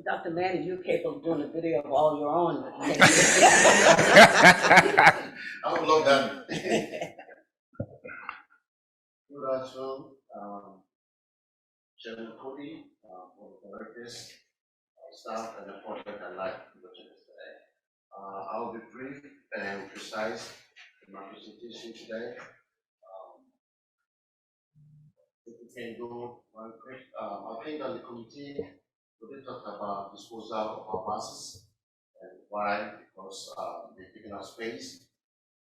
Dr. Manny, you're capable of doing a video of all your own. I would love that. Good afternoon, Chairman Cody, board of directors, staff, and the project I'd like to present today. I will be brief and precise in my presentation today. If we can go one quick, I think that the committee will talk about disposal of our buses and why, because they're taking up space.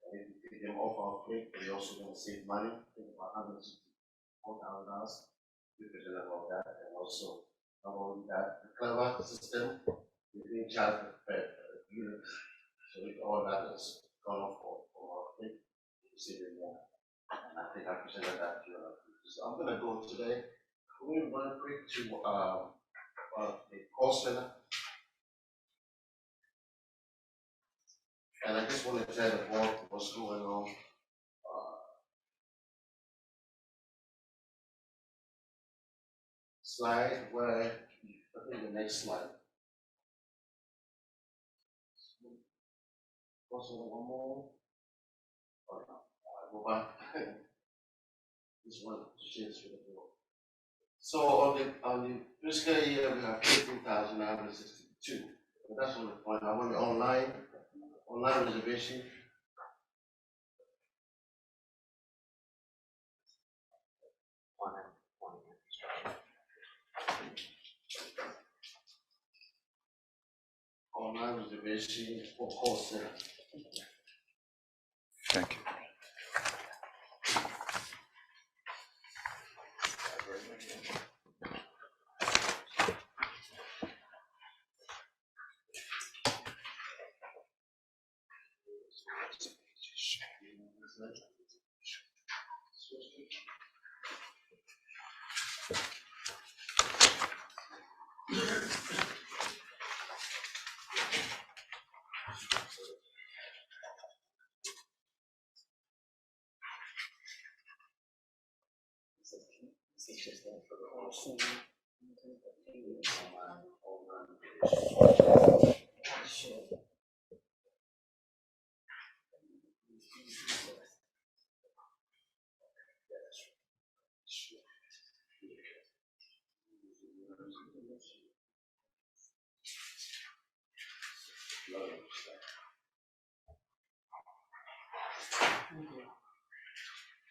And if we take them off our plate, they also going to save money. I think about $164,000. We present about that, and also not only that, the clever system is being charged per unit. So if all that is gone off from our plate, we save it more. And I think I presented that to you. So I'm going to go today. Going one quick to the call center. And I just want to tell the board what's going on. Slide where, I think the next slide. Also one more. Oh, no. Go back. This one to share this with the board. So on the fiscal year, we have 15,962. That's on the point. I want the online reservation. Online reservation for call center. Thank you.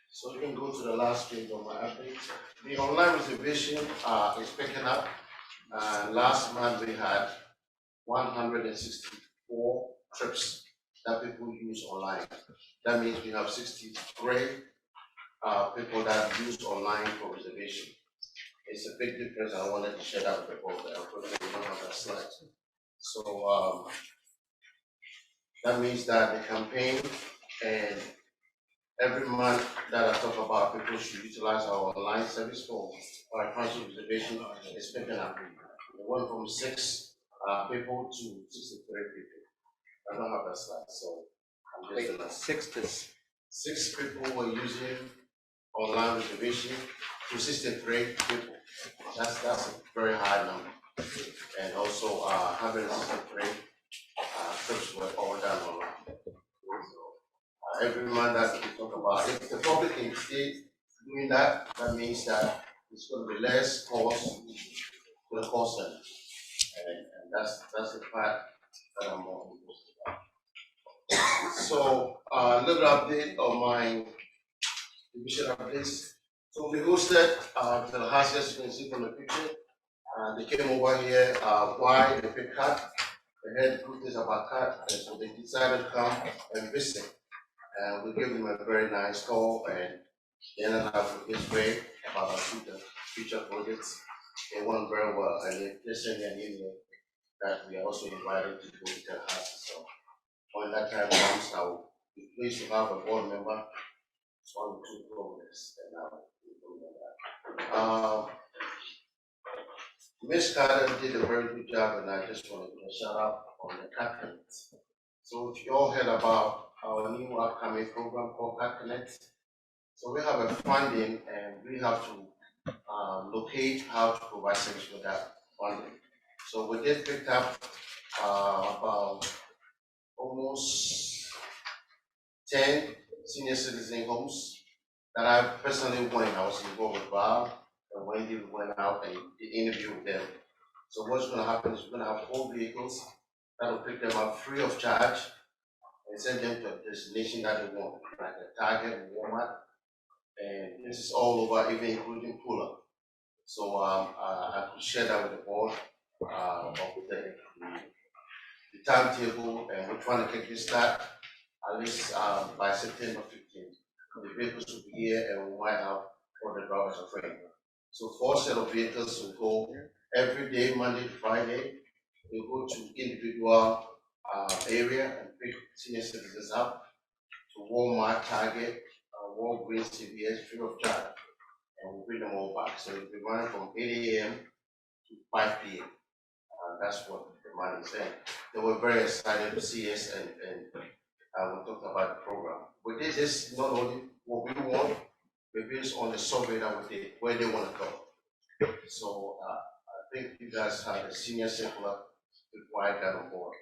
So you can go to the last page of my update. The online reservation is picking up. Last month we had 164 trips that people use online. That means we have 63 people that use online for reservation. It's a big difference. I wanted to share that with people. Unfortunately, we don't have that slide. So that means that the campaign and every month that I talk about people should utilize our online service for our council reservation is picking up. We went from 6 people to 63 people. I don't have that slide, so I'm just. Wait, 6 to 6 people were using online reservation to 63 people. That's a very high number. And also 163 trips were all done online. So, every month that we talk about, if the public can stay doing that, that means that it's going to be less cost to the call center. And that's the fact that I'm more interested about. So a little update on my division updates. So we hosted the house, as you can see from the picture. They came over here, why the RECUT, the head group is about cut, and so they decided to come and visit. And we gave them a very nice call, and they ended up with this way about our future projects. They went very well, and they sent me an email that we are also invited to go to their houses. So when that time comes, I will be pleased to have a board member. It's 1 or 2 progress, and I will be doing that. Miss Carter did a very good job, and I just want to give a shout out on the captains. So if you all heard about our new upcoming program called Connect, so we have a funding, and we have to locate how to provide service with that funding. So we did pick up about almost 10 senior citizen homes that I personally went. I was involved with Bob and Wendy. We went out and interviewed them. So what's going to happen is we're going to have 4 vehicles that will pick them up free of charge and send them to a destination that they want, like a Target and Walmart. And this is all over, even including pull-up. So I could share that with the board of the timetable, and we're trying to get this start at least by September 15th. The vehicles will be here, and we might have all the drivers are trained. So 4 set of vehicles will go every day, Monday to Friday. We go to individual area and pick senior citizens up to Walmart, Target, Walgreens, CVS, free of charge, and we'll bring them all back. So it'll be running from 8 a.m. to 5 p.m. That's what the man is saying. They were very excited to see us, and we talked about the program. We did this not only what we want, but based on the survey that we did, where they want to go. So I think you guys had a senior circular required that on board.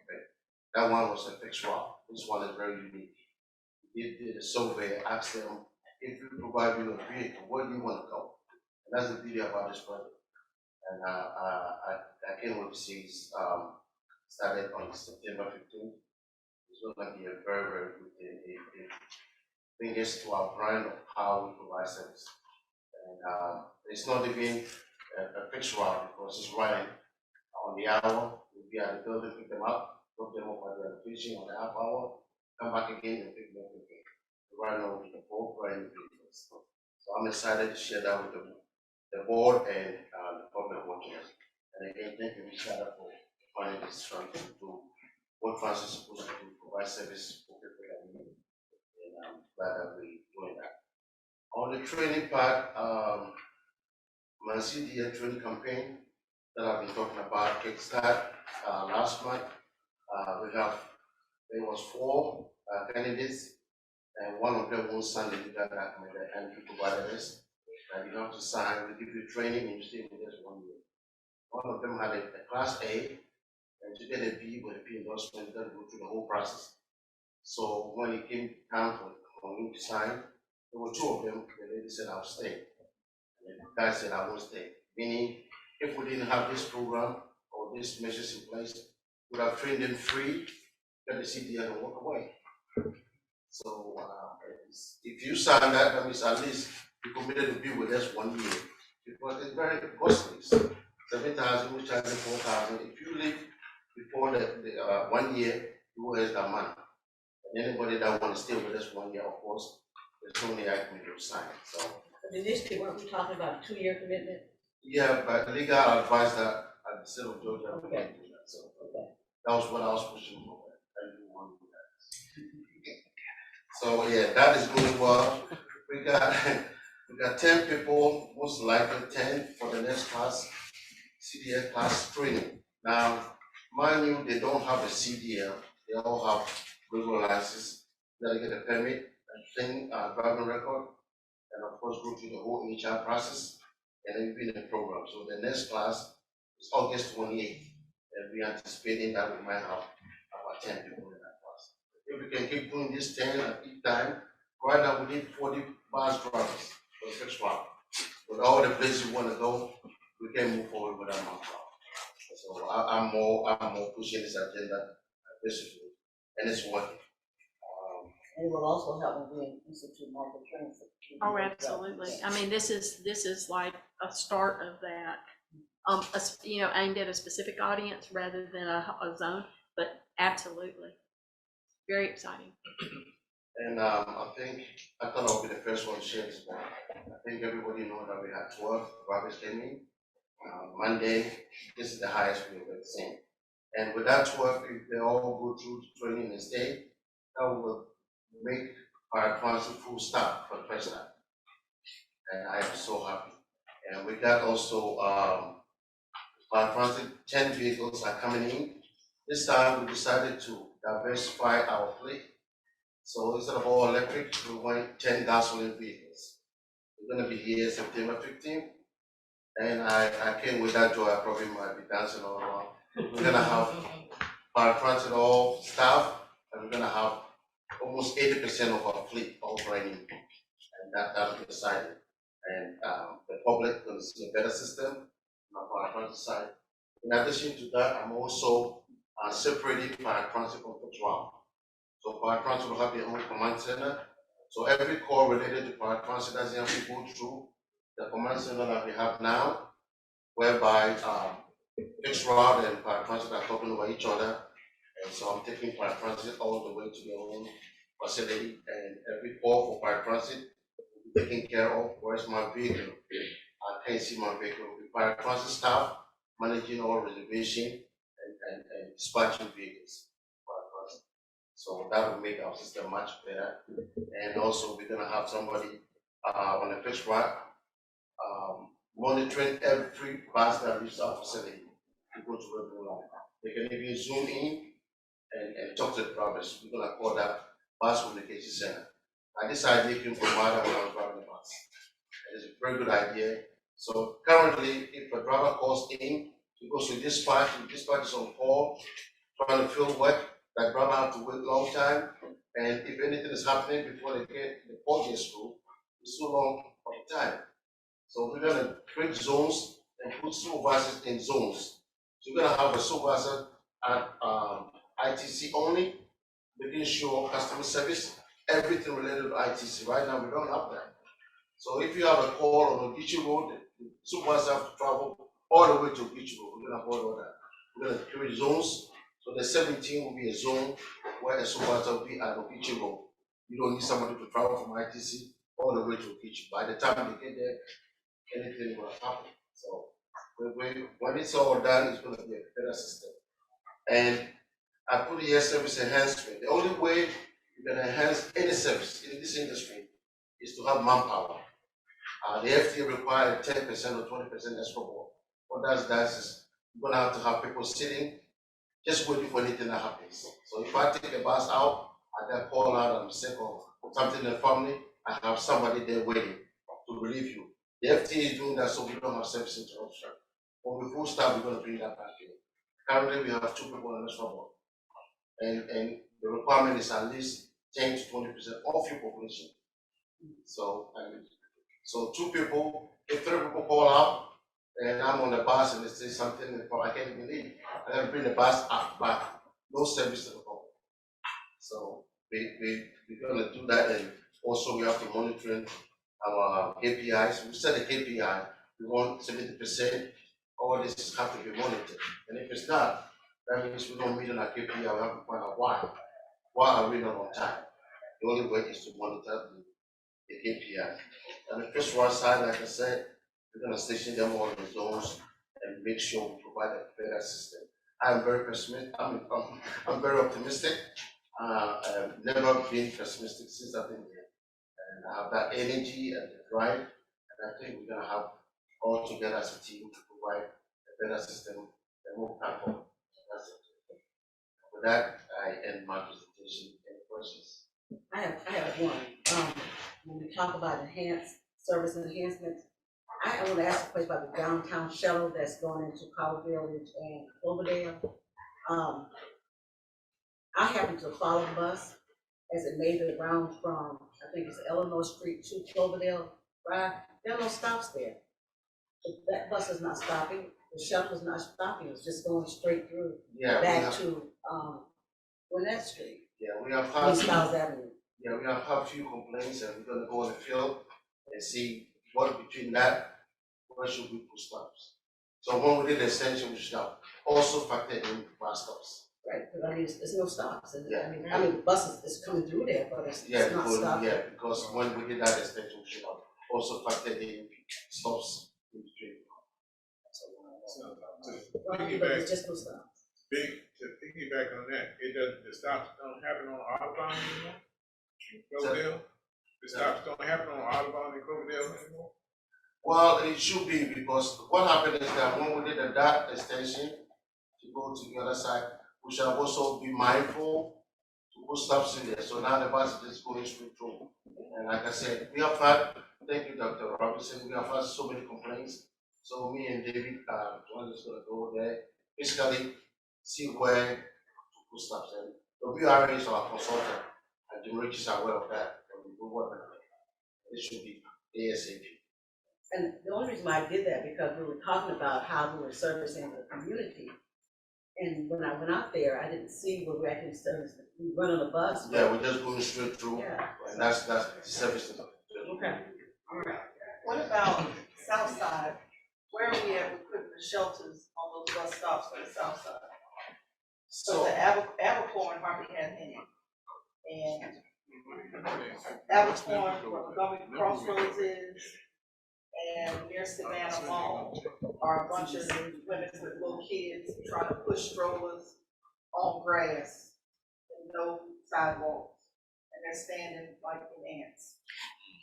That one was a fixed route. This one is very unique. We did a survey, asked them, if we provide you a vehicle, where do you want to go? And that's the beauty about this project. And I can't wait to see it started on September 15th. It's going to be a very, very good thing. It brings us to our brand of how we provide service. And it's not even a fixed route because it's running on the hour. We'll be at the building, pick them up, drop them off at the location on the half hour, come back again and pick them up again. We're running on the whole brand vehicles. So I'm excited to share that with the board and the public watching us. And again, thank you, Mr. Shada, for finding this trying to do what Francis is supposed to do, provide service for people that need it. And I'm glad that we're doing that. On the training part, my CDA training campaign that I've been talking about kickstart last month. There was 4 candidates, and one of them won't sign the legal document and he provided us. And you have to sign, we give you training and you stay with us 1 year. One of them had a class A, and to get a B with a P endorsement, you got to go through the whole process. So when it came time for me to sign, there were 2 of them. The lady said, I'll stay. And the guy said, I won't stay. Meaning, if we didn't have this program or these measures in place, we would have trained them free, get the CDL and walk away. So, if you sign that, that means at least you committed to be with us 1 year. Because it's very costly, 7,000, we charge you 4,000. If you leave before the 1 year, you will have that money. And anybody that want to stay with us 1 year, of course, there's only I can do sign it, so. But initially, weren't we talking about a 2-year commitment? Yeah, but legal advice that at the state of Georgia, we can't do that, so. That was what I was pushing for, I didn't want to do that. So, yeah, that is going well. We got 10 people, most likely 10 for the next class, CDL class training. Now, mind you, they don't have a CDL, they all have regular license, they get a permit, a thing, driving record, and of course go through the whole HR process, and then be in the program. So the next class is August 28th, and we are anticipating that we might have about 10 people in that class. If we can keep doing this 10 at each time, right now we need 40 bus drivers for the first round. With all the places we want to go, we can move forward with that month. So I'm more pushing this agenda aggressively, and it's working. And it will also help when we institute more training. Oh, absolutely. I mean, this is like a start of that. Aimed at a specific audience rather than a zone, but absolutely. Very exciting. And I thought I would be the first one to share this point. I think everybody knows that we had 12 drivers came in. Monday, this is the highest we've ever seen. And with that 12, if they all go through training and stay, that will make our transit full stop for the first time. And I am so happy. And with that also, our transit 10 vehicles are coming in. This time we decided to diversify our fleet. So instead of all electric, we went 10 gasoline vehicles. We're gonna be here September 15th. And I came with that joy, I probably might be dancing all around. We're gonna have our transit all staff, and we're gonna have almost 80% of our fleet all training. And that'll be exciting. And the public will see a better system on our transit side. In addition to that, I'm also separating paratransit from patrol. So paratransit will have their own command center. So every call related to paratransit doesn't have to go through the command center that we have now, whereby fixed route and paratransit are talking over each other. And so I'm taking paratransit all the way to their own facility, and every call for paratransit will be taken care of. Where's my vehicle? I can't see my vehicle. The paratransit staff managing all reservation and dispatching vehicles. So that will make our system much better. And also we're gonna have somebody on a fixed route monitoring every bus that leaves our facility to go to regular line. They can even zoom in and talk to the drivers. We're gonna call that bus communication center. And this idea came from Mada when I was driving the bus. And it's a very good idea. So currently, if a driver calls in, he goes to dispatch is on call, trying to fill work, that driver have to wait a long time. And if anything is happening before they get the call gets through, it's too long of a time. So we're gonna create zones and put supervisors in zones. So we're gonna have a supervisor at ITC only, making sure customer service, everything related to ITC. Right now, we don't have that. So if you have a call on Ogichi Road, the supervisor have to travel all the way to Ogichi Road. We're gonna avoid all that. We're gonna create zones. So the 17 will be a zone where a supervisor will be at Ogichi Road. You don't need somebody to travel from ITC all the way to Ogichi. By the time they get there, anything will happen. So when it's all done, it's gonna be a better system. And I put here service enhancement. The only way you can enhance any service in this industry is to have manpower. The FDA requires 10% or 20% extra work. What that is you're gonna have to have people sitting, just waiting for anything that happens. So if I take a bus out, I get called out, I'm sick of something in the family, I have somebody there waiting to relieve you. The FDA is doing that so we don't have service interruption. When we full stop, we're gonna bring that back in. Currently, we have 2 people on this robot. And the requirement is at least 10 to 20% of your population. So 2 people, if 3 people call out, and I'm on the bus and they say something, I can't even leave. I gotta bring the bus back. No service to the public. So we're gonna do that, and also we have to monitor our KPIs. We set a KPI, we want 70%, all this is have to be monitored. And if it's not, that means we don't meet on our KPI, we have to find out why. Why are we not on time? The only way is to monitor the KPI. And the first one side, like I said, we're gonna station them all in the zones and make sure we provide a better system. I'm very pessimistic, I'm very optimistic. I've never been pessimistic since I've been here. And I have that energy and the drive, and I think we're gonna have all together as a team to provide a better system and move platform. That's it. With that, I end my presentation. Any questions? I have one. When we talk about enhanced service enhancements, I want to ask a question about the downtown shuttle that's going into Collar Village and Cloverdale. I happened to follow the bus as it made the round from, I think it's Eleanor Street to Cloverdale Drive. There are no stops there. That bus is not stopping, the shuttle is not stopping, it's just going straight through, back to, Gwinnett Street, Yeah, we have had, East Styles Avenue. yeah, we have had few complaints, and we're gonna go in the field and see what between that, where should we put stops. So when we did the extension, we should have also factored in bus stops. Right, but I mean, there's no stops, and Yeah. I mean, the buses is coming through there, but it's not stopping. Yeah, because when we did that extension, we should have also factored in stops in between. But it's just no stops. To piggyback on that, it doesn't, the stops don't happen on Audubon anymore? In Cloverdale? The stops don't happen on Audubon in Cloverdale anymore? Well, it should be, because what happened is that when we did the DOT extension to go to the other side, we should also be mindful to put stops in there, so now the bus is just going straight through. And like I said, we have had, thank you, Dr. Robinson, we have had so many complaints. So me and David, John is gonna go there, basically see where to put stops in. The VRA is our consultant, and Jim Rich is aware of that, and we do work on it. It should be ASAP. And the only reason why I did that, because we were talking about how we were servicing the community. And when I went out there, I didn't see where we actually service, we run on a bus. Yeah, we're just going straight through, Yeah. and that's service. Okay, all right. What about south side? Where are we at with putting the shelters on those bus stops for the south side? So the Abercorn hardly has any. And Abercorn, where Montgomery Crossroads is, and near Savannah Mall are a bunch of women with little kids trying to push strollers on grass and no sidewalks. And they're standing like in ants.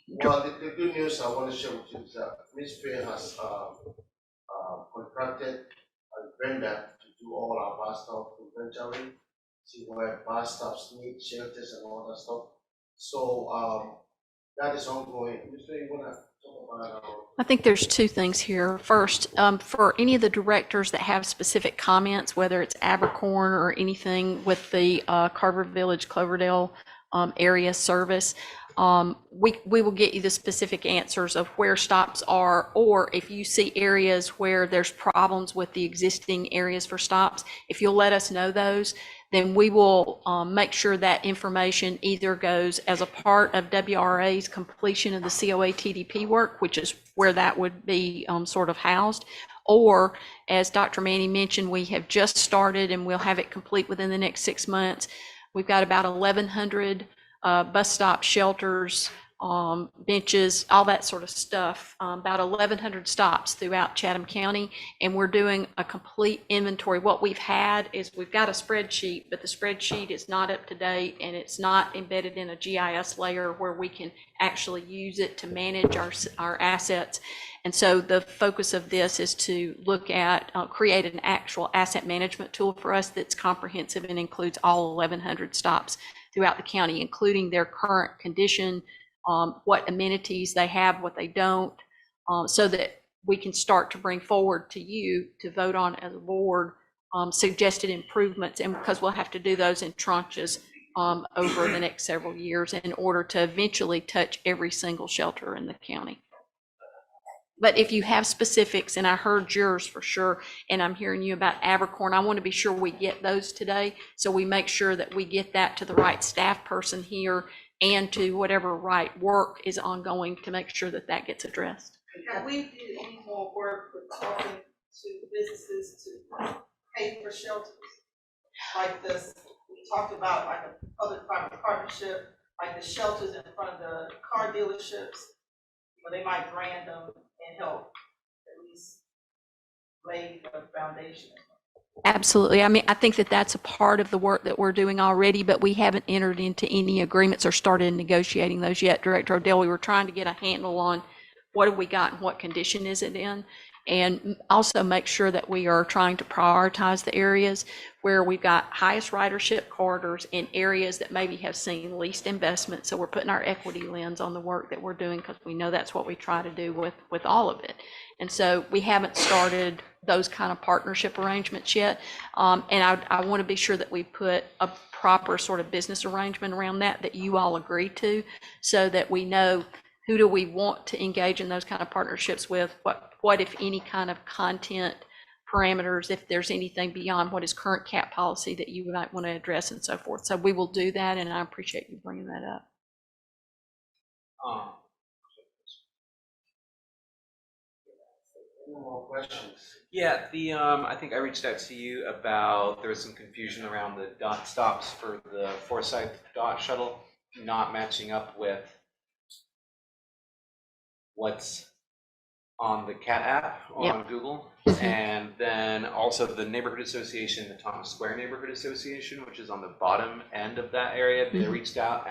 Well, the good news I want to share with you is that Ms. Fair has contracted a vendor to do all our bus stop inventory, see where bus stops need shelters and all that stuff. So that is ongoing. Ms. Fair, you want to talk about I think there's two things here. First, for any of the directors that have specific comments, whether it's Abercorn or anything with the Carver Village, Cloverdale area service, we will get you the specific answers of where stops are, or if you see areas where there's problems with the existing areas for stops, if you'll let us know those, then we will make sure that information either goes as a part of WRA's completion of the COA TDP work, which is where that would be sort of housed, or as Dr. Manny mentioned, we have just started and we'll have it complete within the next 6 months. We've got about 1,100 bus stop shelters, benches, all that sort of stuff, about 1,100 stops throughout Chatham County, and we're doing a complete inventory. What we've had is we've got a spreadsheet, but the spreadsheet is not up to date and it's not embedded in a GIS layer where we can actually use it to manage our assets. And so the focus of this is to look at, create an actual asset management tool for us that's comprehensive and includes all 1,100 stops throughout the county, including their current condition, what amenities they have, what they don't, so that we can start to bring forward to you to vote on as a board suggested improvements, and because we'll have to do those in tranches over the next several years in order to eventually touch every single shelter in the county. But if you have specifics, and I heard yours for sure, and I'm hearing you about Abercorn, I want to be sure we get those today. So we make sure that we get that to the right staff person here and to whatever right work is ongoing to make sure that that gets addressed. Have we did any more work with talking to businesses to pay for shelters? Like this, we talked about like a public-private partnership, like the shelters in front of the car dealerships, where they might grant them and help at least lay the foundation. Absolutely. I mean, I think that that's a part of the work that we're doing already, but we haven't entered into any agreements or started negotiating those yet. Director Odell, we were trying to get a handle on what have we got and what condition is it in, and also make sure that we are trying to prioritize the areas where we've got highest ridership corridors in areas that maybe have seen least investment. So we're putting our equity lens on the work that we're doing because we know that's what we try to do with all of it. And so we haven't started those kind of partnership arrangements yet. And I want to be sure that we put a proper sort of business arrangement around that you all agree to, so that we know who do we want to engage in those kind of partnerships with, what if any kind of content parameters, if there's anything beyond what is current CAP policy that you might want to address and so forth. So we will do that, and I appreciate you bringing that up. Any more questions? Yeah, I think I reached out to you about, there was some confusion around the dot stops for the Forsyth dot shuttle not matching up with what's on the CAT app on Google. And then also the neighborhood association, the Thomas Square Neighborhood Association, which is on the bottom end of that area, they reached out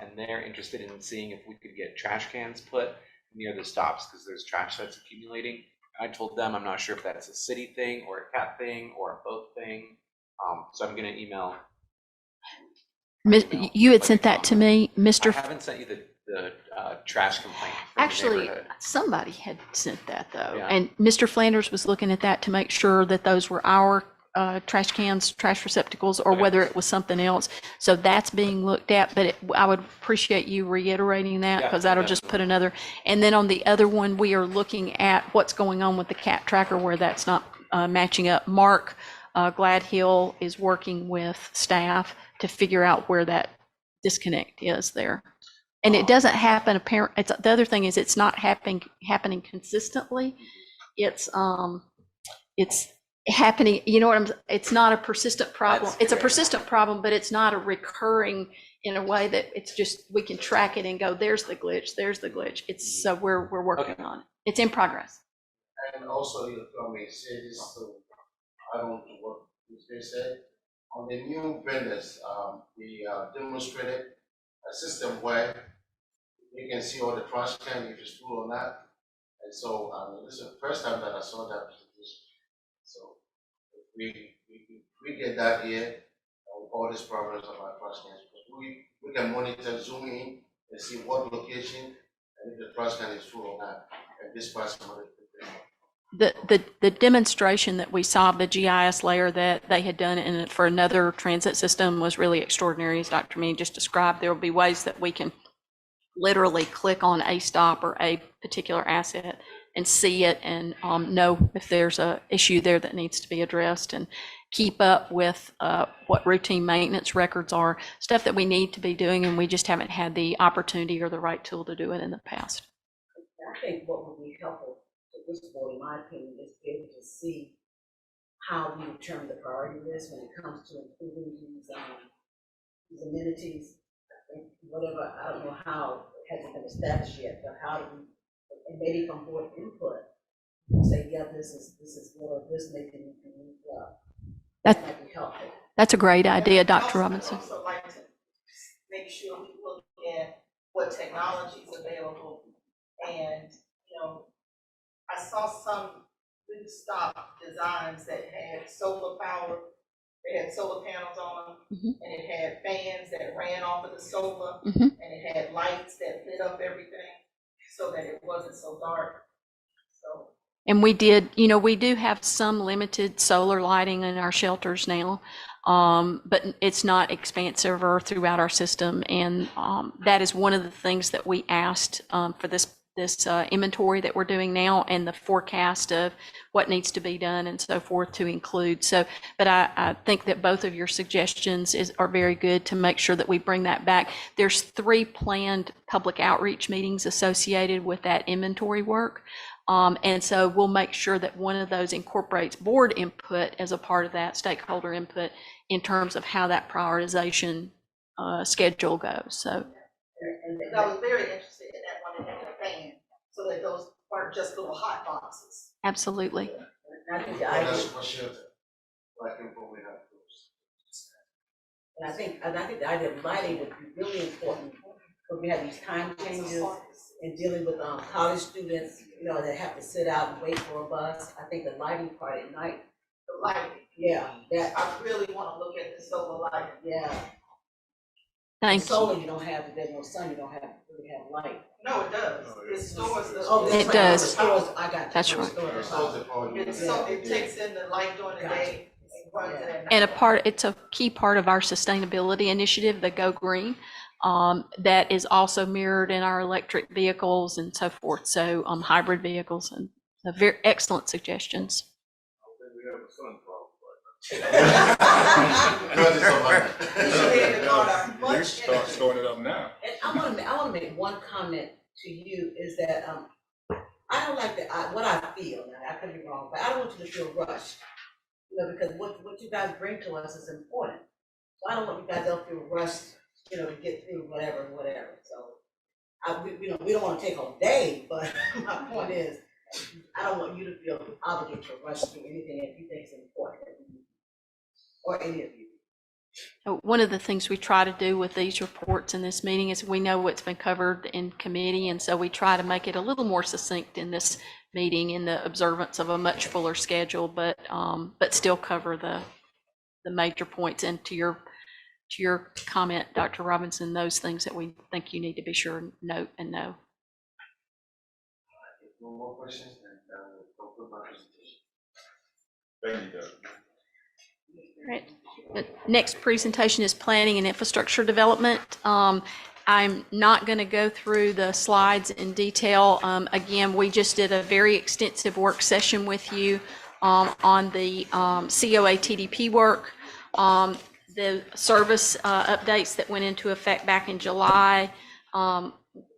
and they're interested in seeing if we could get trash cans put near the stops because there's trash that's accumulating. I told them I'm not sure if that's a city thing or a CAT thing or a both thing. So I'm going to email. You had sent that to me, Mr. I haven't sent you the trash complaint from the Actually, neighborhood. somebody had sent that though. Yeah. And Mr. Flanders was looking at that to make sure that those were our trash cans, trash receptacles, or whether it was something else. So that's being looked at, but I would appreciate you reiterating that because that'll just put another. And then on the other one, we are looking at what's going on with the CAT tracker where that's not matching up. Mark Gladhill is working with staff to figure out where that disconnect is there. And it doesn't happen the other thing is it's not happening consistently. It's happening, you know what it's not a persistent problem. It's a persistent problem, but it's not a recurring in a way that it's just, we can track it and go, there's the glitch. It's, so we're working on it. It's in progress. And also, you may say this, so I don't know what they said. On the new vendors, we demonstrated a system where you can see all the trash can if it's full or not. And so this is the first time that I saw that presentation. So if we get that here, all these problems about trash cans, we can monitor, zoom in, and see what location and if the trash can is full or not. And this person The demonstration that we saw of the GIS layer that they had done for another transit system was really extraordinary, as Dr. Meany just described. There will be ways that we can literally click on a stop or a particular asset and see it and know if there's a issue there that needs to be addressed and keep up with what routine maintenance records are, stuff that we need to be doing, and we just haven't had the opportunity or the right tool to do it in the past. I think what would be helpful to this board, in my opinion, is to be able to see how we determine the priority list when it comes to improving these amenities. Whatever, I don't know how it hasn't been established yet, but how do we, and maybe from board input, say, yeah, this is good, or this may be moved up. That might be helpful. That's a great idea, Dr. Robinson. I'd also like to make sure we look at what technology is available. And, I saw some new stop designs that had solar power. They had solar panels on them, and it had fans that ran off of the solar, and it had lights that lit up everything so that it wasn't so dark. So. And we do have some limited solar lighting in our shelters now, but it's not expansive or throughout our system. And that is one of the things that we asked for this this inventory that we're doing now and the forecast of what needs to be done and so forth to include. So, but I think that both of your suggestions are very good to make sure that we bring that back. There's 3 planned public outreach meetings associated with that inventory work. And so we'll make sure that one of those incorporates board input as a part of that, stakeholder input, in terms of how that prioritization schedule goes. So. And I was very interested in that one, in the fan, so that those aren't just little hot boxes. Absolutely. And I think the Well, idea, that's what shelter. Black people, we have and I think the idea of lighting would be really important, because we have these time changes in dealing with college students, you know, that have to sit out and wait for a bus. I think the lighting part at night, The lighting, yeah, that, I really wanna look at the solar lighting. yeah. Thank Solar, you don't have, if there's no sun, you don't have, really have light. No, it does, it stores the. Oh, that's It right. does. It stores, I got you. That's It right. stores the power. It's so, it takes in the light during the day and runs it at night. It's a key part of our sustainability initiative, the Go Green, that is also mirrored in our electric vehicles and so forth. So hybrid vehicles, and very excellent suggestions. At least start storing it up now. And I wanna make one comment to you, is that, I don't like what I feel, now I could be wrong, but I don't want you to feel rushed. You know, because what you guys bring to us is important. So I don't want you guys to feel rushed, you know, to get through whatever. So, we don't wanna take all day, but my point is, I don't want you to feel obligated to rush through anything that you think is important, or any of you. One of the things we try to do with these reports in this meeting is we know what's been covered in committee, and so we try to make it a little more succinct in this meeting in the observance of a much fuller schedule, but still cover the major points. And to your comment, Dr. Robinson, those things that we think you need to be sure and note and know. No more questions, and we'll conclude my presentation. Thank you, Doug. Right. The next presentation is planning and infrastructure development. I'm not going to go through the slides in detail. Again, we just did a very extensive work session with you on the COA TDP work, the service updates that went into effect back in July.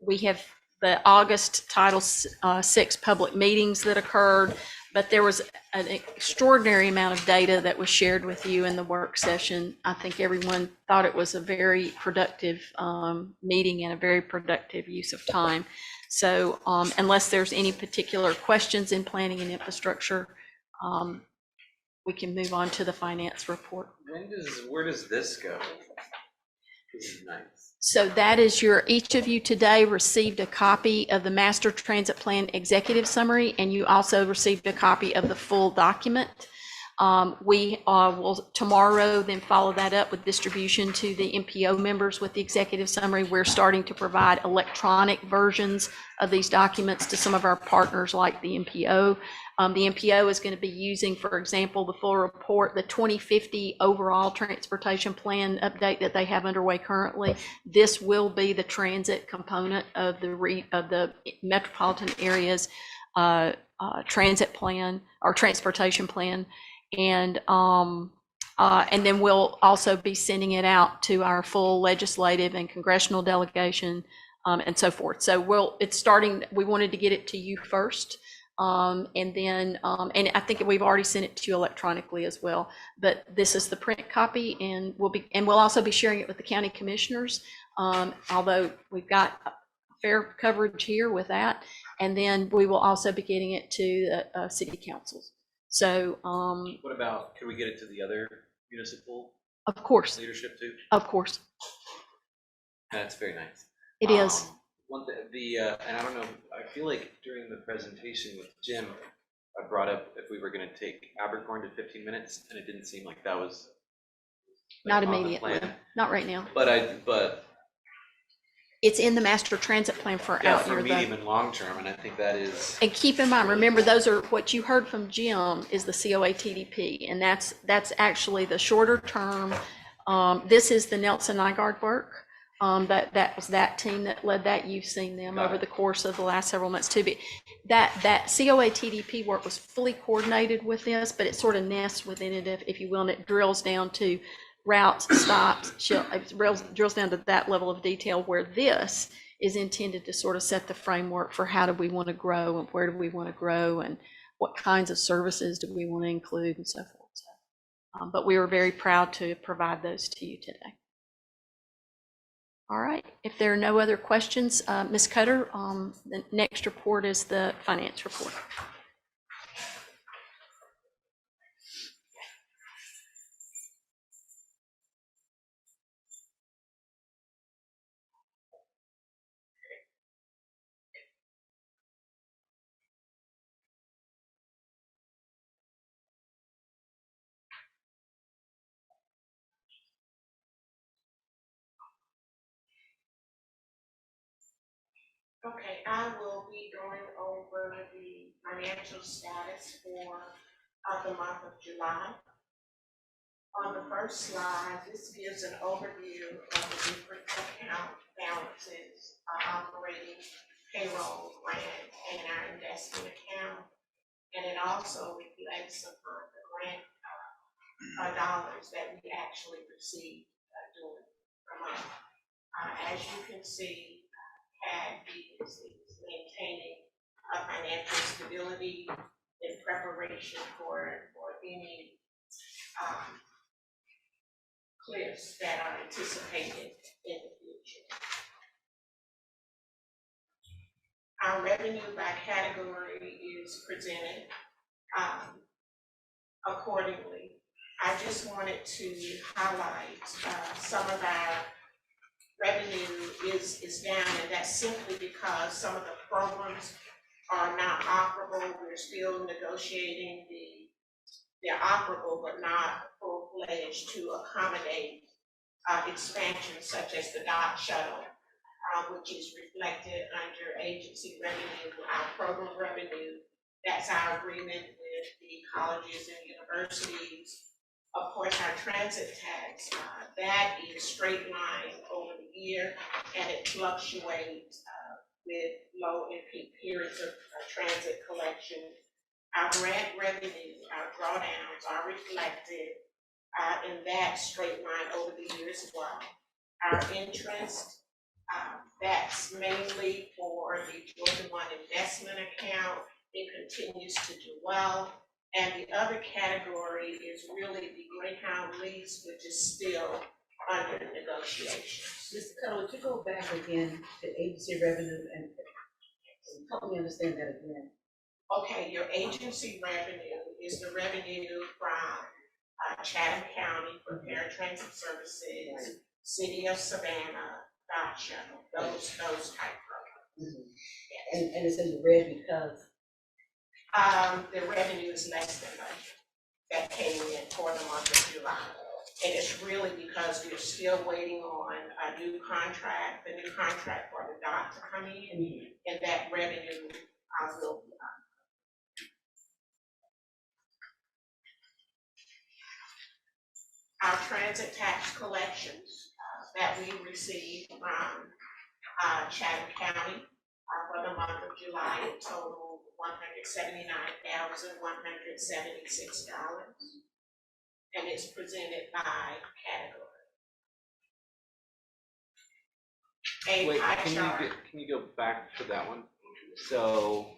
We have the August Title VI public meetings that occurred, but there was an extraordinary amount of data that was shared with you in the work session. I think everyone thought it was a very productive meeting and a very productive use of time. So unless there's any particular questions in planning and infrastructure, we can move on to the finance report. Where does this go? This is nice. So that is each of you today received a copy of the Master Transit Plan Executive Summary, and you also received a copy of the full document. We will tomorrow then follow that up with distribution to the MPO members with the Executive Summary. We're starting to provide electronic versions of these documents to some of our partners like the MPO. The MPO is going to be using, for example, the full report, the 2050 overall transportation plan update that they have underway currently. This will be the transit component of the metropolitan areas transit plan or transportation plan, and then we'll also be sending it out to our full legislative and congressional delegation and so forth. So it's starting. We wanted to get it to you first. And then, and I think we've already sent it to you electronically as well, but this is the print copy, and we'll also be sharing it with the county commissioners. Although we've got fair coverage here with that, and then we will also be getting it to the city councils. So, what about, can we get it to the other municipal? Of course. Leadership too? Of course. That's very nice. It is. One and I don't know, I feel like during the presentation with Jim, I brought up if we were going to take Abercorn to 15 minutes, and it didn't seem like that was not immediately, not right now. But it's in the master transit plan for out for medium and long term, and I think that is. And keep in mind, remember, those are what you heard from Jim is the COA TDP, and that's actually the shorter term. This is the Nelson Nygaard work. That was that team that led that. You've seen them over the course of the last several months too. But that COA TDP work was fully coordinated with this, but it sort of nests within it, if you will, and it drills down to routes, stops, drills down to that level of detail, where this is intended to sort of set the framework for how do we want to grow and where do we want to grow and what kinds of services do we want to include and so forth. So, but we were very proud to provide those to you today. All right, if there are no other questions, Ms. Cutter, the next report is the finance report. Okay, I will be going over the financial status for the month of July. On the first slide, this gives an overview of the different account balances, operating, payroll, grant, and our investment account. And it also reflects upon the grant dollars that we actually received during the month. As you can see, CAD is maintaining financial stability in preparation for any cliffs that are anticipated in the future. Our revenue by category is presented accordingly. I just wanted to highlight some of our revenue is down, and that's simply because some of the programs are not operable. We're still negotiating they're operable but not full-fledged to accommodate expansions such as the dock shuttle, which is reflected under agency revenue, our program revenue. That's our agreement with the colleges and universities. Of course, our transit tax, that is straight line over the year, and it fluctuates with low and peak periods of transit collection. Our grant revenue, our drawdowns are reflected in that straight line over the year as well. Our interest, that's mainly for the Georgia One investment account. It continues to do well. And the other category is really the Greyhound lease, which is still under negotiation. Mr. Cutter, would you go back again to agency revenue and help me understand that again? Okay, your agency revenue is the revenue from Chatham County for paratransit services, right. City of Savannah, Dock Shuttle, those type programs. Mm-hmm. Yes. And it's in the red because? The revenue is less than budget that came in for the month of July. And it's really because we're still waiting on a new contract, the new contract for the dock to come in, and that revenue will be up. Our transit tax collections that we received from Chatham County for the month of July total $179,176, and it's presented by category. Wait, can you go back to that one? So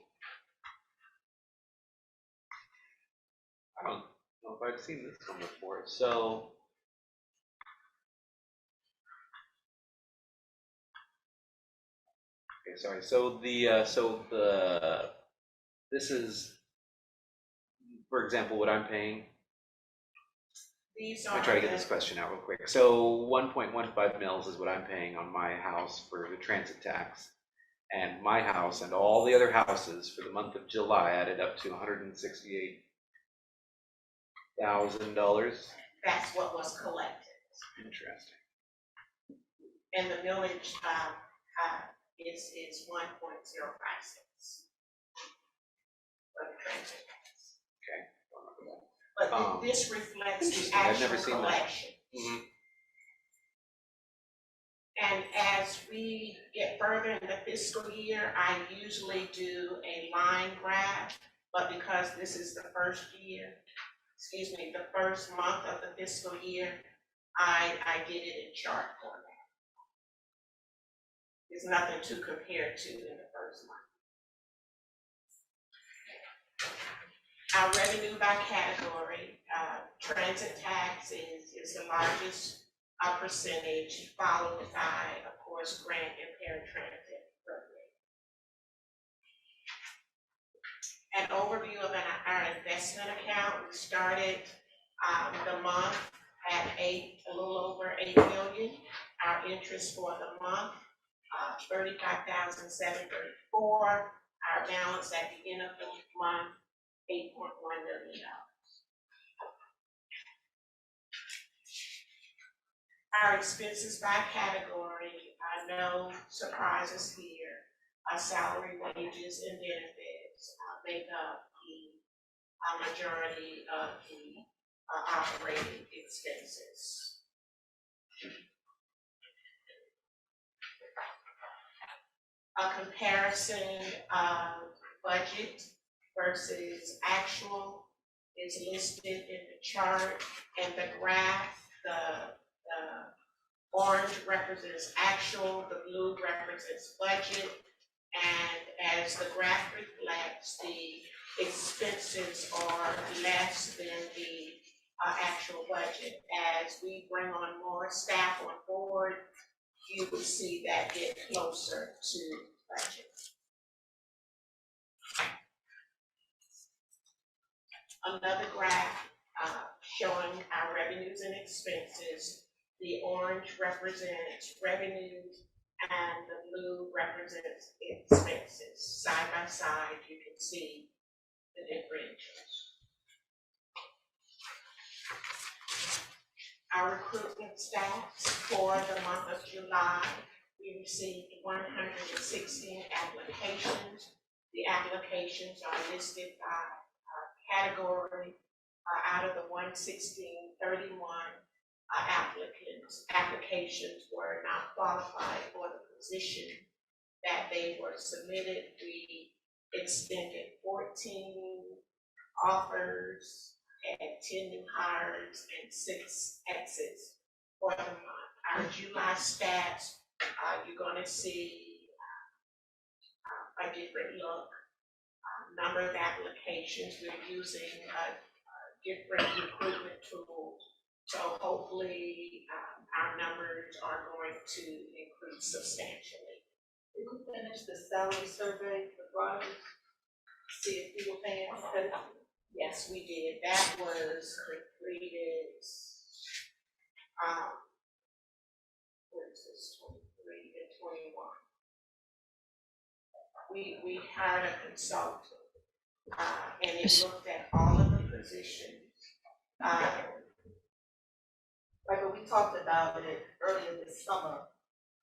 I don't know if I've seen this one before. So okay, sorry. So this is, for example, what I'm paying. These I'm gonna try to get this question out real quick. So 1.15 mils is what I'm paying on my house for the transit tax. And my house and all the other houses for the month of July added up to $168,000. That's what was collected. Interesting. And the millage is 1.056 for the transit tax. Okay. But this reflects the actual collection. Mm-hmm. And as we get further in the fiscal year, I usually do a line graph, but because this is the first month of the fiscal year, I did it in chart format. There's nothing to compare to in the first month. Our revenue by category, transit tax is the largest percentage, followed by, of course, grant and paratransit revenue. An overview of our investment account. We started the month at a little over $8 million. Our interest for the month, $35,734. Our balance at the end of the month, $8.1 million. Our expenses by category, no surprises here. Salary, wages, and benefits make up the majority of the operating expenses. A comparison of budget versus actual is listed in the chart, and the graph, the orange represents actual, the blue represents budget, and as the graph reflects, the expenses are less than the actual budget. As we bring on more staff on board, you will see that get closer to budget. Another graph showing our revenues and expenses. The orange represents revenues and the blue represents expenses. Side by side, you can see the differentials. Our recruitment stats for the month of July, we received 116 applications. The applications are listed by category. Out of the 116, 31 applications were not qualified for the position that they were submitted. We extended 14 offers, had 10 new hires, and 6 exits for the month. Our July stats, you're going to see a different look. Number of applications. We're using different recruitment tools. So hopefully our numbers are going to increase substantially. Did we finish the salary survey for drivers? See if people paying attention? Yes, we did. That was completed, what is this, 23 and 21. We hired a consultant, and it looked at all of the positions. Right, but we talked about it earlier this summer,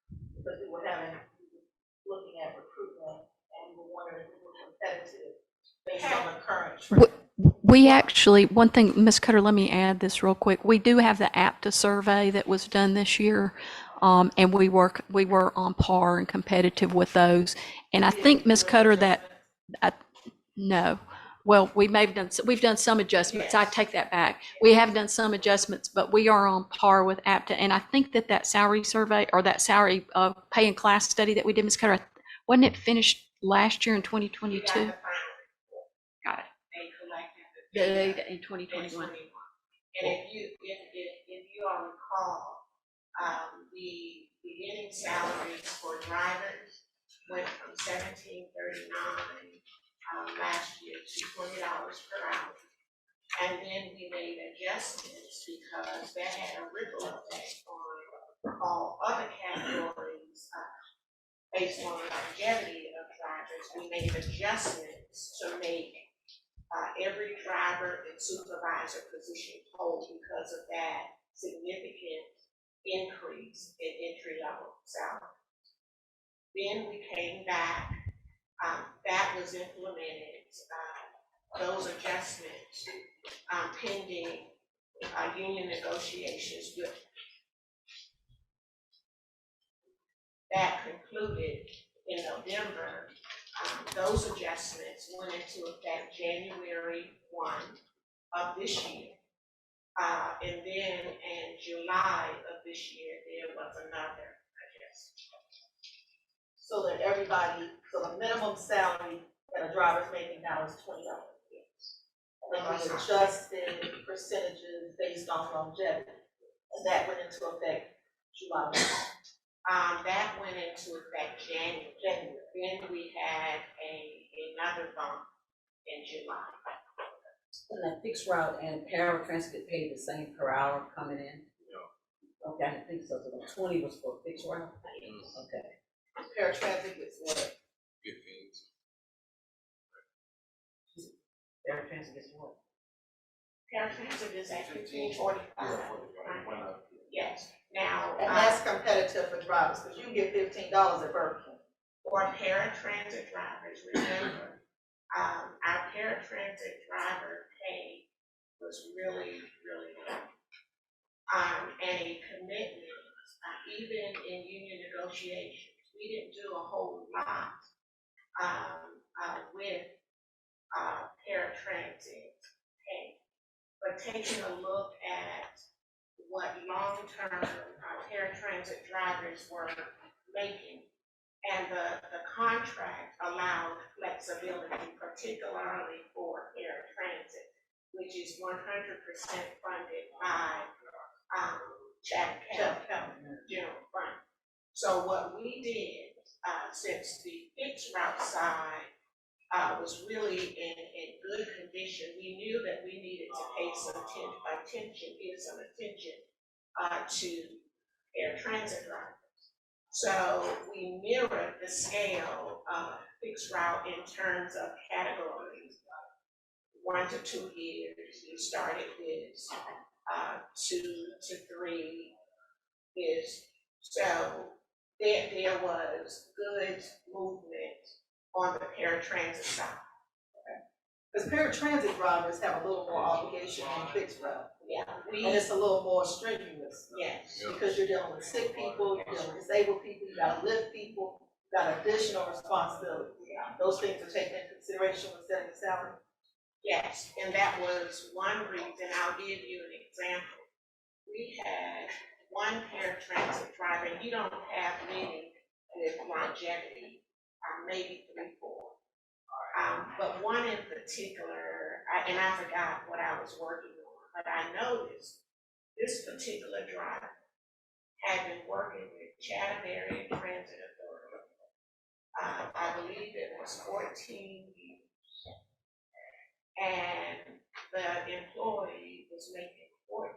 because we were looking at recruitment, and we were wondering if we were competitive based on the current trend. We actually, one thing, Ms. Cutter, let me add this real quick. We do have the APTA survey that was done this year, and we were on par and competitive with those. And I think, Ms. Cutter, no. Well, we've done some adjustments. I take that back. We have done some adjustments, but we are on par with APTA. And I think that salary survey, or that salary pay and class study that we did, Ms. Cutter, wasn't it finished last year in 2022? Got it. They collected the data in 2021. And if you all recall, the beginning salaries for drivers went from $17.39 last year to $20 per hour. And then we made adjustments because that had a ripple effect on all other categories based on the longevity of drivers. We made adjustments to make every driver and supervisor position whole because of that significant increase in entry-level salary. Then we came back. That was implemented, those adjustments pending union negotiations with that concluded in November. Those adjustments went into effect January 1 of this year. And then in July of this year, there was another adjustment. So that everybody, so the minimum salary that a driver's making now is $20. And then we adjusted percentages based on longevity, and that went into effect July 1. That went into effect January. Then we had another bump in July. And that fixed route and paratransit get paid the same per hour coming in? No. Okay, I didn't think so. So the 20 was for fixed route? Okay. Paratransit gets what? Paratransit gets what? Paratransit is at $15.45. Yes. Now. And that's competitive for drivers, because you get $15 at Burger King. For paratransit drivers, remember, our paratransit driver pay was really, really low. And a commitment, even in union negotiations, we didn't do a whole lot with paratransit pay. But taking a look at what long-term paratransit drivers were making, and the contract allowed flexibility, particularly for paratransit, which is 100% funded by Chatham County General Fund. So what we did, since the fixed route side was really in good condition, we knew that we needed to pay some attention to paratransit drivers. So we mirrored the scale of fixed route in terms of categories. 1 to 2 years, we started this. 2 to 3 is, so there was good movement on the paratransit side. Because paratransit drivers have a little more obligation than fixed route. Yeah. And it's a little more strenuous. Yes. Because you're dealing with sick people, you're dealing with disabled people, you gotta lift people, you got additional responsibilities. Those things are taken into consideration when setting the salary. Yes, and that was one reason. I'll give you an example. We had one paratransit driver, and you don't have many with longevity, maybe 3, 4. But one in particular, and I forgot what I was working on, but I noticed this particular driver had been working with Chatham Area Transit Authority. I believe it was 14 years. And the employee was making $14.55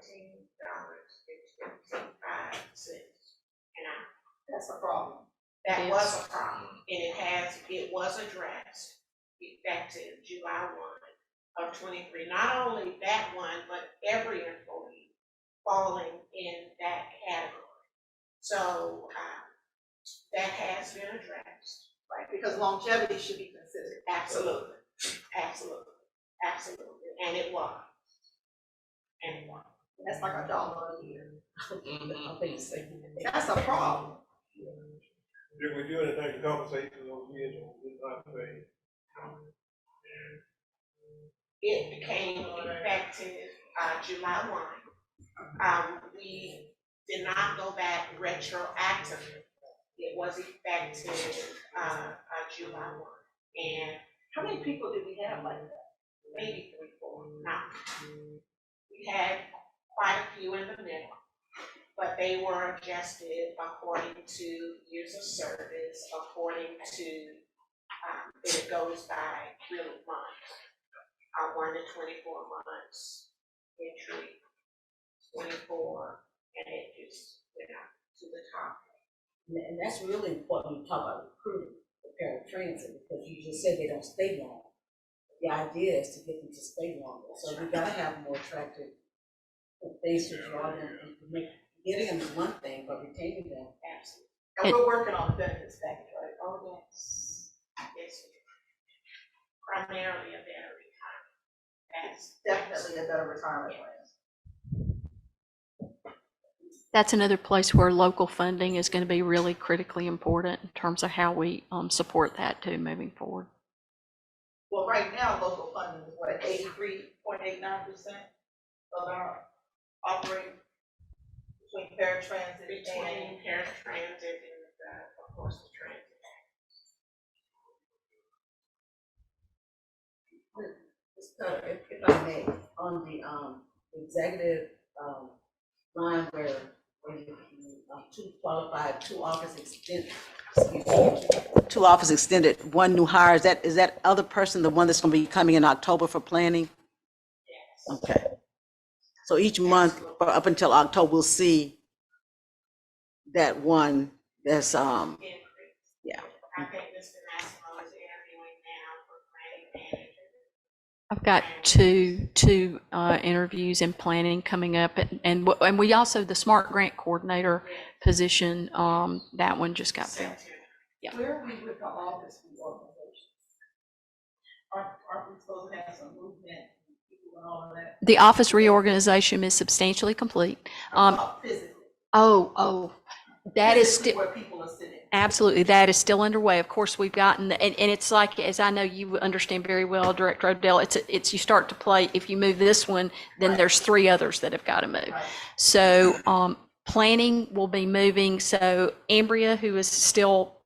an hour. That's a problem. That was a problem, and it was addressed effective July 1 of 23. Not only that one, but every employee falling in that category. So that has been addressed. Right, because longevity should be considered. Absolutely, absolutely. Absolutely, and it was. And that's like $1 a year. That's a problem. Did we do anything to compensate for those years when we did not pay? It became effective July 1. We did not go back retroactively. It was effective July 1. And how many people did we have like that? Maybe 3, 4. No. We had quite a few in the middle, but they were adjusted according to years of service, according to, it goes by really months. 1 to 24 months, entry, 24, and it just went up to the top. And that's really important when you talk about recruiting for paratransit, because you just said they don't stay long. The idea is to get them to stay longer. So we gotta have more attractive things to draw them and make, getting them is one thing, but retaining them. Absolutely. And we're working on the benefits package, right? Oh, yes. Yes. Primarily a better retirement. That's definitely a better retirement plan. That's another place where local funding is going to be really critically important in terms of how we support that too moving forward. Well, right now, local funding is what, 83.89% of our operating between paratransit Between and. paratransit and, of course, the transit. If I may, on the executive line where you two qualified, two office extended, one new hire, is that other person the one that's gonna be coming in October for planning? Yes. Okay. So each month, or up until October, we'll see that one that's, yeah. I think Mr. Massimo is interviewing now for planning manager. I've got two interviews in planning coming up, and we also, the Smart Grant Coordinator position, that one just got filled. Yeah. Where are we with the office reorganization? Aren't we supposed to have some movement and all of that? The office reorganization is substantially complete. Physically. That is still. Where people are sitting. Absolutely, that is still underway. Of course, we've gotten, and it's like, as I know you understand very well, Director Odell, it's you start to play, if you move this one, then there's three others that have got to move. So planning will be moving. So Ambria, who is still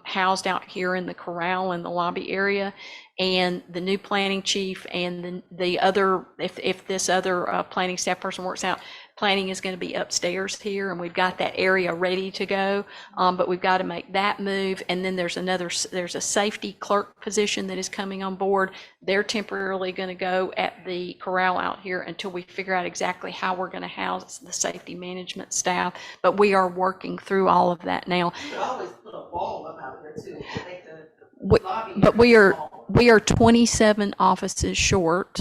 housed out here in the corral in the lobby area, and the new planning chief and the other, if this other planning staff person works out, planning is going to be upstairs here, and we've got that area ready to go, but we've got to make that move. And then there's a safety clerk position that is coming on board. They're temporarily going to go at the corral out here until we figure out exactly how we're going to house the safety management staff, but we are working through all of that now. You always put a wall up out there too, to make the lobby But we are 27 offices short.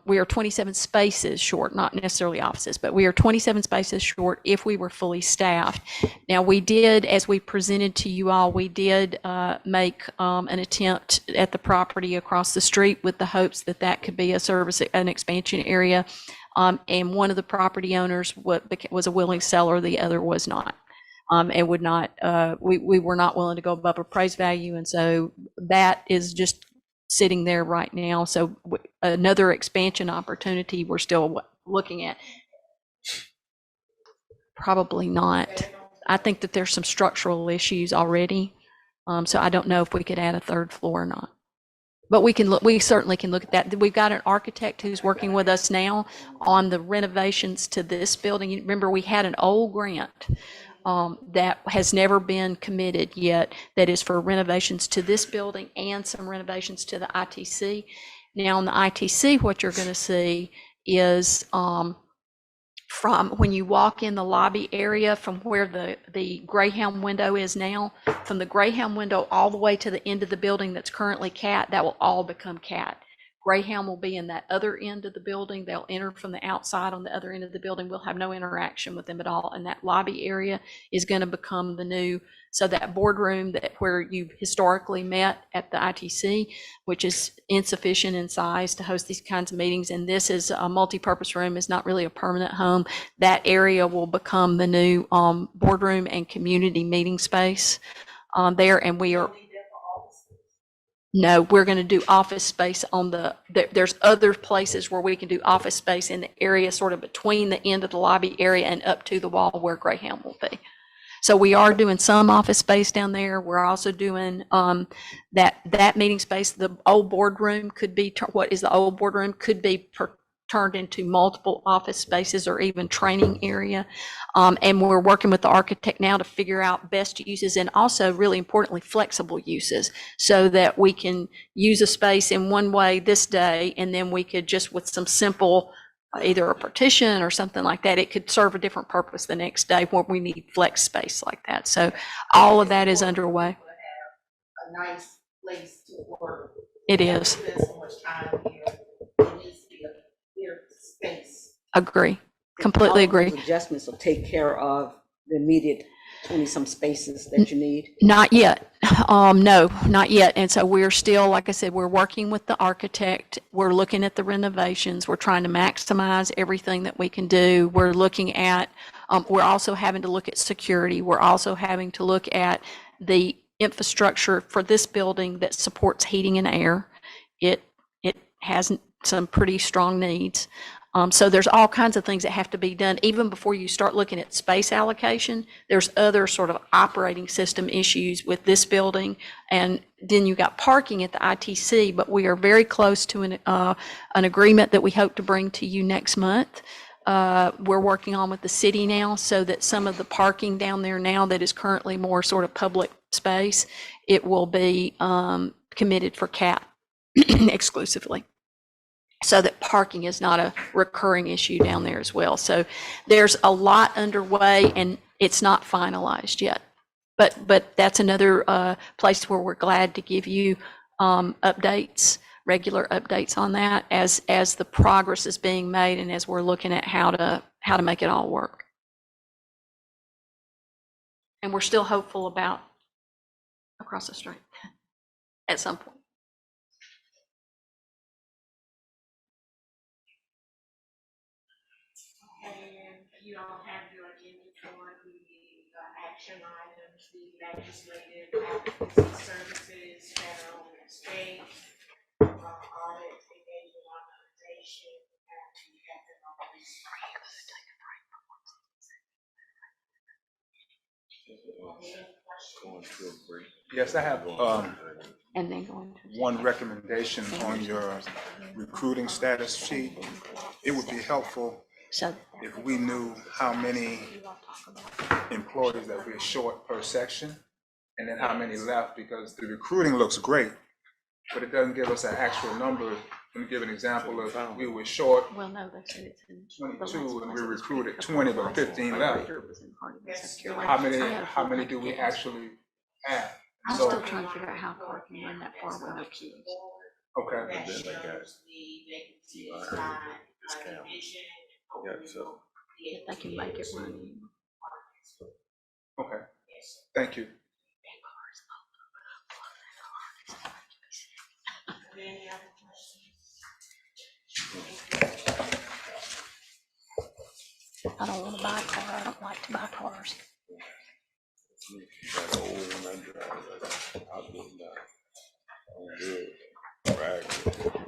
We are 27 spaces short, not necessarily offices, but we are 27 spaces short if we were fully staffed. Now, we did, as we presented to you all, we did make an attempt at the property across the street with the hopes that that could be an expansion area. And one of the property owners was a willing seller, the other was not. And would not, we were not willing to go above appraised value. And so that is just sitting there right now. So another expansion opportunity we're still looking at. Probably not. I think that there's some structural issues already. So I don't know if we could add a third floor or not. But we certainly can look at that. We've got an architect who's working with us now on the renovations to this building. You remember, we had an old grant that has never been committed yet, that is for renovations to this building and some renovations to the ITC. Now, on the ITC, what you're going to see is from when you walk in the lobby area, from where the Greyhound window is now, from the Greyhound window all the way to the end of the building that's currently CAT, that will all become CAT. Greyhound will be in that other end of the building. They'll enter from the outside on the other end of the building. We'll have no interaction with them at all. And that lobby area is going to become the new, so that boardroom where you've historically met at the ITC, which is insufficient in size to host these kinds of meetings, and this is a multi-purpose room, is not really a permanent home. That area will become the new boardroom and community meeting space there. And we are. No, we're going to do office space there's other places where we can do office space in the area sort of between the end of the lobby area and up to the wall where Greyhound will be. So we are doing some office space down there. We're also doing that meeting space. The old boardroom could be, turned into multiple office spaces or even training area. And we're working with the architect now to figure out best uses, and also, really importantly, flexible uses, so that we can use a space in one way this day, and then we could just, with some simple, either a partition or something like that, it could serve a different purpose the next day where we need flex space like that. So all of that is underway. A nice place to work. It is. Spend so much time here. It needs to be a clear space. Agree. Completely agree. Adjustments will take care of the immediate 20-some spaces that you need? Not yet. No, not yet. And so we're still, like I said, we're working with the architect. We're looking at the renovations. We're trying to maximize everything that we can do. We're looking at We're also having to look at security. We're also having to look at the infrastructure for this building that supports heating and air. It has some pretty strong needs. So there's all kinds of things that have to be done. Even before you start looking at space allocation, there's other sort of operating system issues with this building. And then you got parking at the ITC, but we are very close to an agreement that we hope to bring to you next month. We're working on with the city now so that some of the parking down there now that is currently more sort of public space, it will be committed for CAT exclusively, so that parking is not a recurring issue down there as well. So there's a lot underway and it's not finalized yet. But that's another place where we're glad to give you updates, regular updates on that as the progress is being made and as we're looking at how to make it all work. And we're still hopeful about across the street at some point. And you all have your agenda for the action items, the legislative advocacy services, federal and state, audit, engagement authorization, and the economic. Yes, I have And then going to one recommendation on your recruiting status sheet. It would be helpful if we knew how many employees that we're short per section, and then how many left, because the recruiting looks great, but it doesn't give us an actual number. Let me give an example of we were short 22 and we recruited 20, but 15 left. How many do we actually have? I'm still trying to figure out how Clark can run that far with no kids. Okay. And then I got so. If they can make it run. Okay. Thank you. Any other questions? I don't want to buy a car. I don't like to buy cars.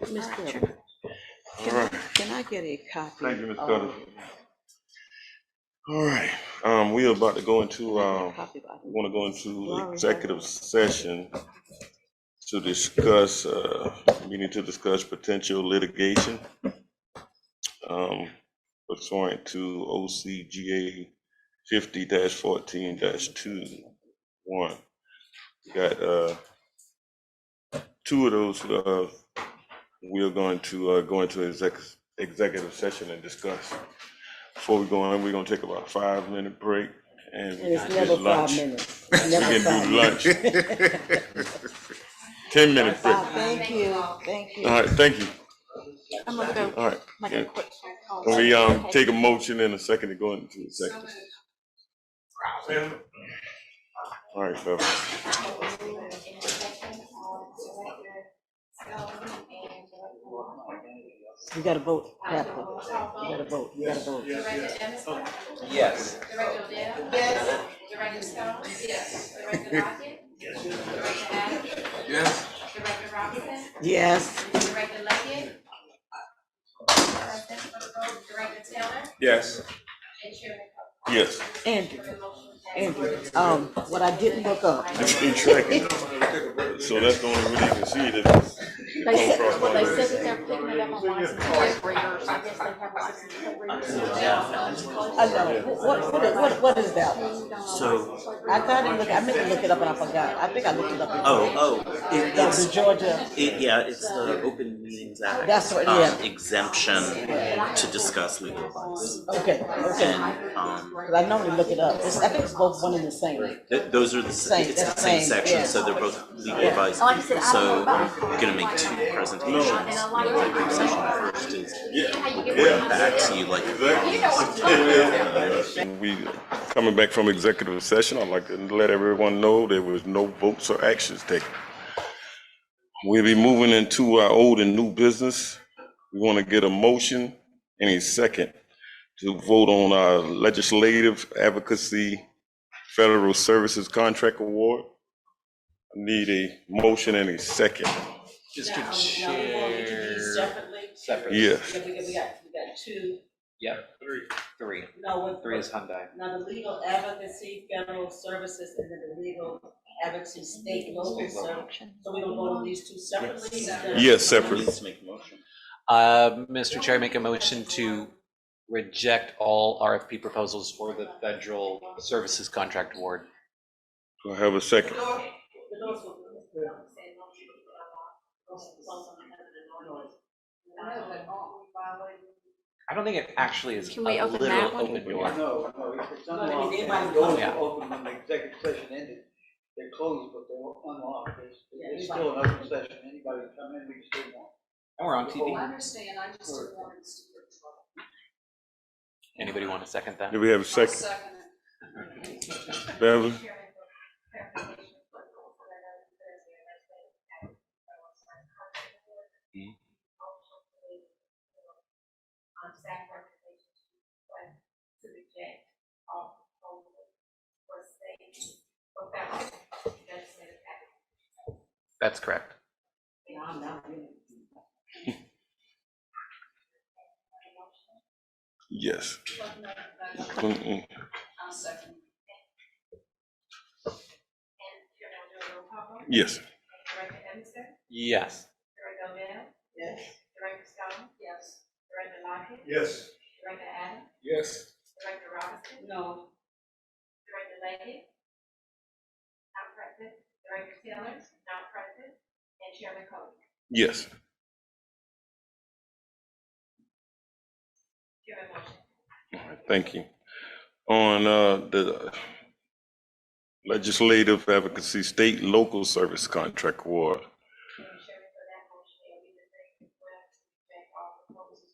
Mr. Chairman, can I get a copy? Thank you, Ms. Cutter. All right, we are about to go into, we want to go into executive session to discuss, meeting to discuss potential litigation pursuant to OCGA 50-14-21. We got two of those we are going to go into executive session and discuss. Before we go in, we're going to take about a 5-minute break and we can get lunch. We can do lunch. 10-minute break. Thank you. Thank you. All right, thank you. I'm gonna go. All right. Make a quick phone call. Can we take a motion in a second to go into executive? All right, Beverly. You gotta vote, Catherine. You gotta vote, you gotta vote. Yes. Director Odell? Yes. Director Stone? Yes. Director Lockett? Yes. Director Adams? Yes. Director Robinson? Yes. Director Luckett? Director Taylor? Yes. And Chairman Coe? Yes. Andrew, what I didn't look up. Just keep tracking. So that's the only way you can see it. They said that they're picking it up on license plate readers. I guess they have license plate readers. I know, what is that? So. I tried to look, I meant to look it up and I forgot. I think I looked it up. It's the Georgia. Yeah, it's the Open Meetings Act. That's right, yeah. Exemption to discuss legal advice. Okay. And, 'Cause I normally look it up. I think it's both one and the same. those are the same, it's the same section, yeah. so they're both legal advice. Like I said, I So don't know. we're gonna make two presentations. The executive session first is back to you like. We coming back from executive session. I'd like to let everyone know there was no votes or actions taken. We'll be moving into our old and new business. We want to get a motion and a second to vote on our legislative advocacy federal services contract award. I need a motion and a second. Just Now, to now we want to do share these separately. separately. Yes. Yeah, we got two. Yep. Three. No, with. Three is Hyundai. Now, the legal advocacy, federal services, and then the legal advocacy, state, local service. So we're gonna vote on these two separately? Yes, separately. Needs to make a motion. Mr. Chair, make a motion to reject all RFP proposals for the federal services contract award. Do I have a second? I don't think it actually is Can we a open literal that one? open door. No, it's unlocked. Everybody- Doors Yeah. were open when the executive session ended. They're closed, but they were unlocked. It's still an open session. Anybody can come in, we can still want. And we're on I TV. understand, I just didn't want it to get in trouble. Anybody want to second that? Do we have a I'll second? second it. Beverly? Staff recommendation to reject all proposals for state or federal legislative advocacy. That's correct. Yes. I'll second. Yes. Director Emerson, Yes. Director Odell, Yes. Director Stone, Yes. Director Lockett, Yes. Director Adams, Yes. Director Robinson, No. Director Leahy, not present, Director Taylor, not present, and Chairman Cody. Yes. Chairman motion. All right, thank you. On the legislative advocacy state local service contract award. Chairman, for that motion, it will be the same as well, to reject all proposals.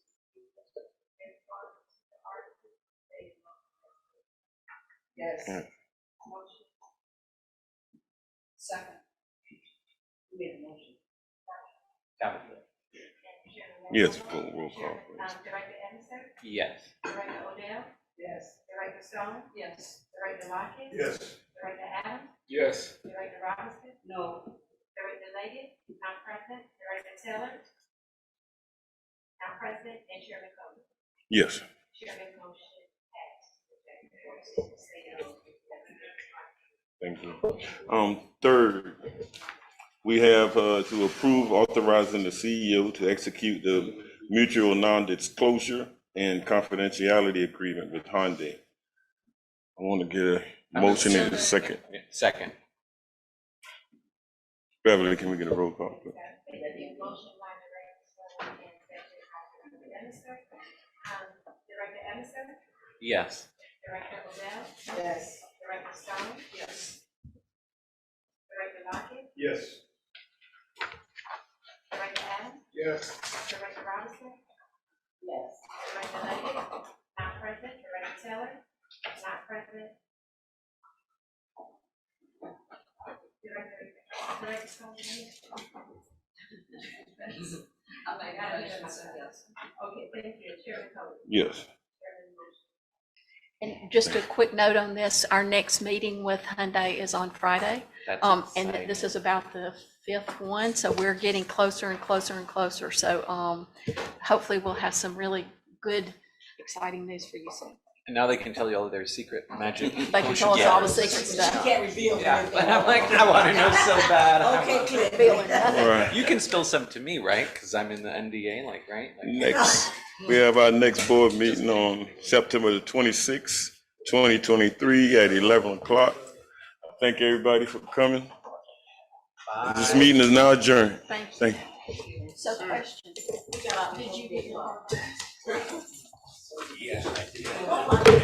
Yes. Motion. Second. We made a motion. Yes, roll call, please. Director Emerson, Yes. Director Odell, Yes. Director Stone, Yes. Director Lockett, Yes. Director Adams, Yes. Director Robinson, No. Director Leahy, not present, Director Taylor, not present, and Chairman Cody. Yes. Chairman motion passed. Thank you. Third, we have to approve authorizing the CEO to execute the mutual non-disclosure and confidentiality agreement with Hyundai. I want to get a motion in a second. Second. Beverly, can we get a roll call, please? Motion by Director Stone and second by Director Emerson. Director Emerson, Yes. Director Odell, Yes. Director Stone, Yes. Director Lockett, Yes. Director Adams, Yes. Director Robinson, Yes. Director Leahy, not present, Director Taylor, not present. Director Stone. I made a motion, so yes. Okay, thank you, Chairman Cody. Yes. Chairman motion. And just a quick note on this, our next meeting with Hyundai is on Friday. That's And exciting. this is about the fifth one, so we're getting closer and closer and closer. So hopefully we'll have some really good, exciting news for you soon. And now they can tell you all of their secret magic. They can tell us all the secret You stuff. can't reveal Yeah, everything. but I'm like, I want to know so bad. Okay, Cliff. All right. You can spill some to me, right? Because I'm in the NDA, like, right? Like, Next, we have our next board meeting on September the 26th, 2023 at 11 o'clock. Thank everybody for coming. This meeting is now adjourned. Thank you. Thank you. So question, did you get your? Yeah, I did.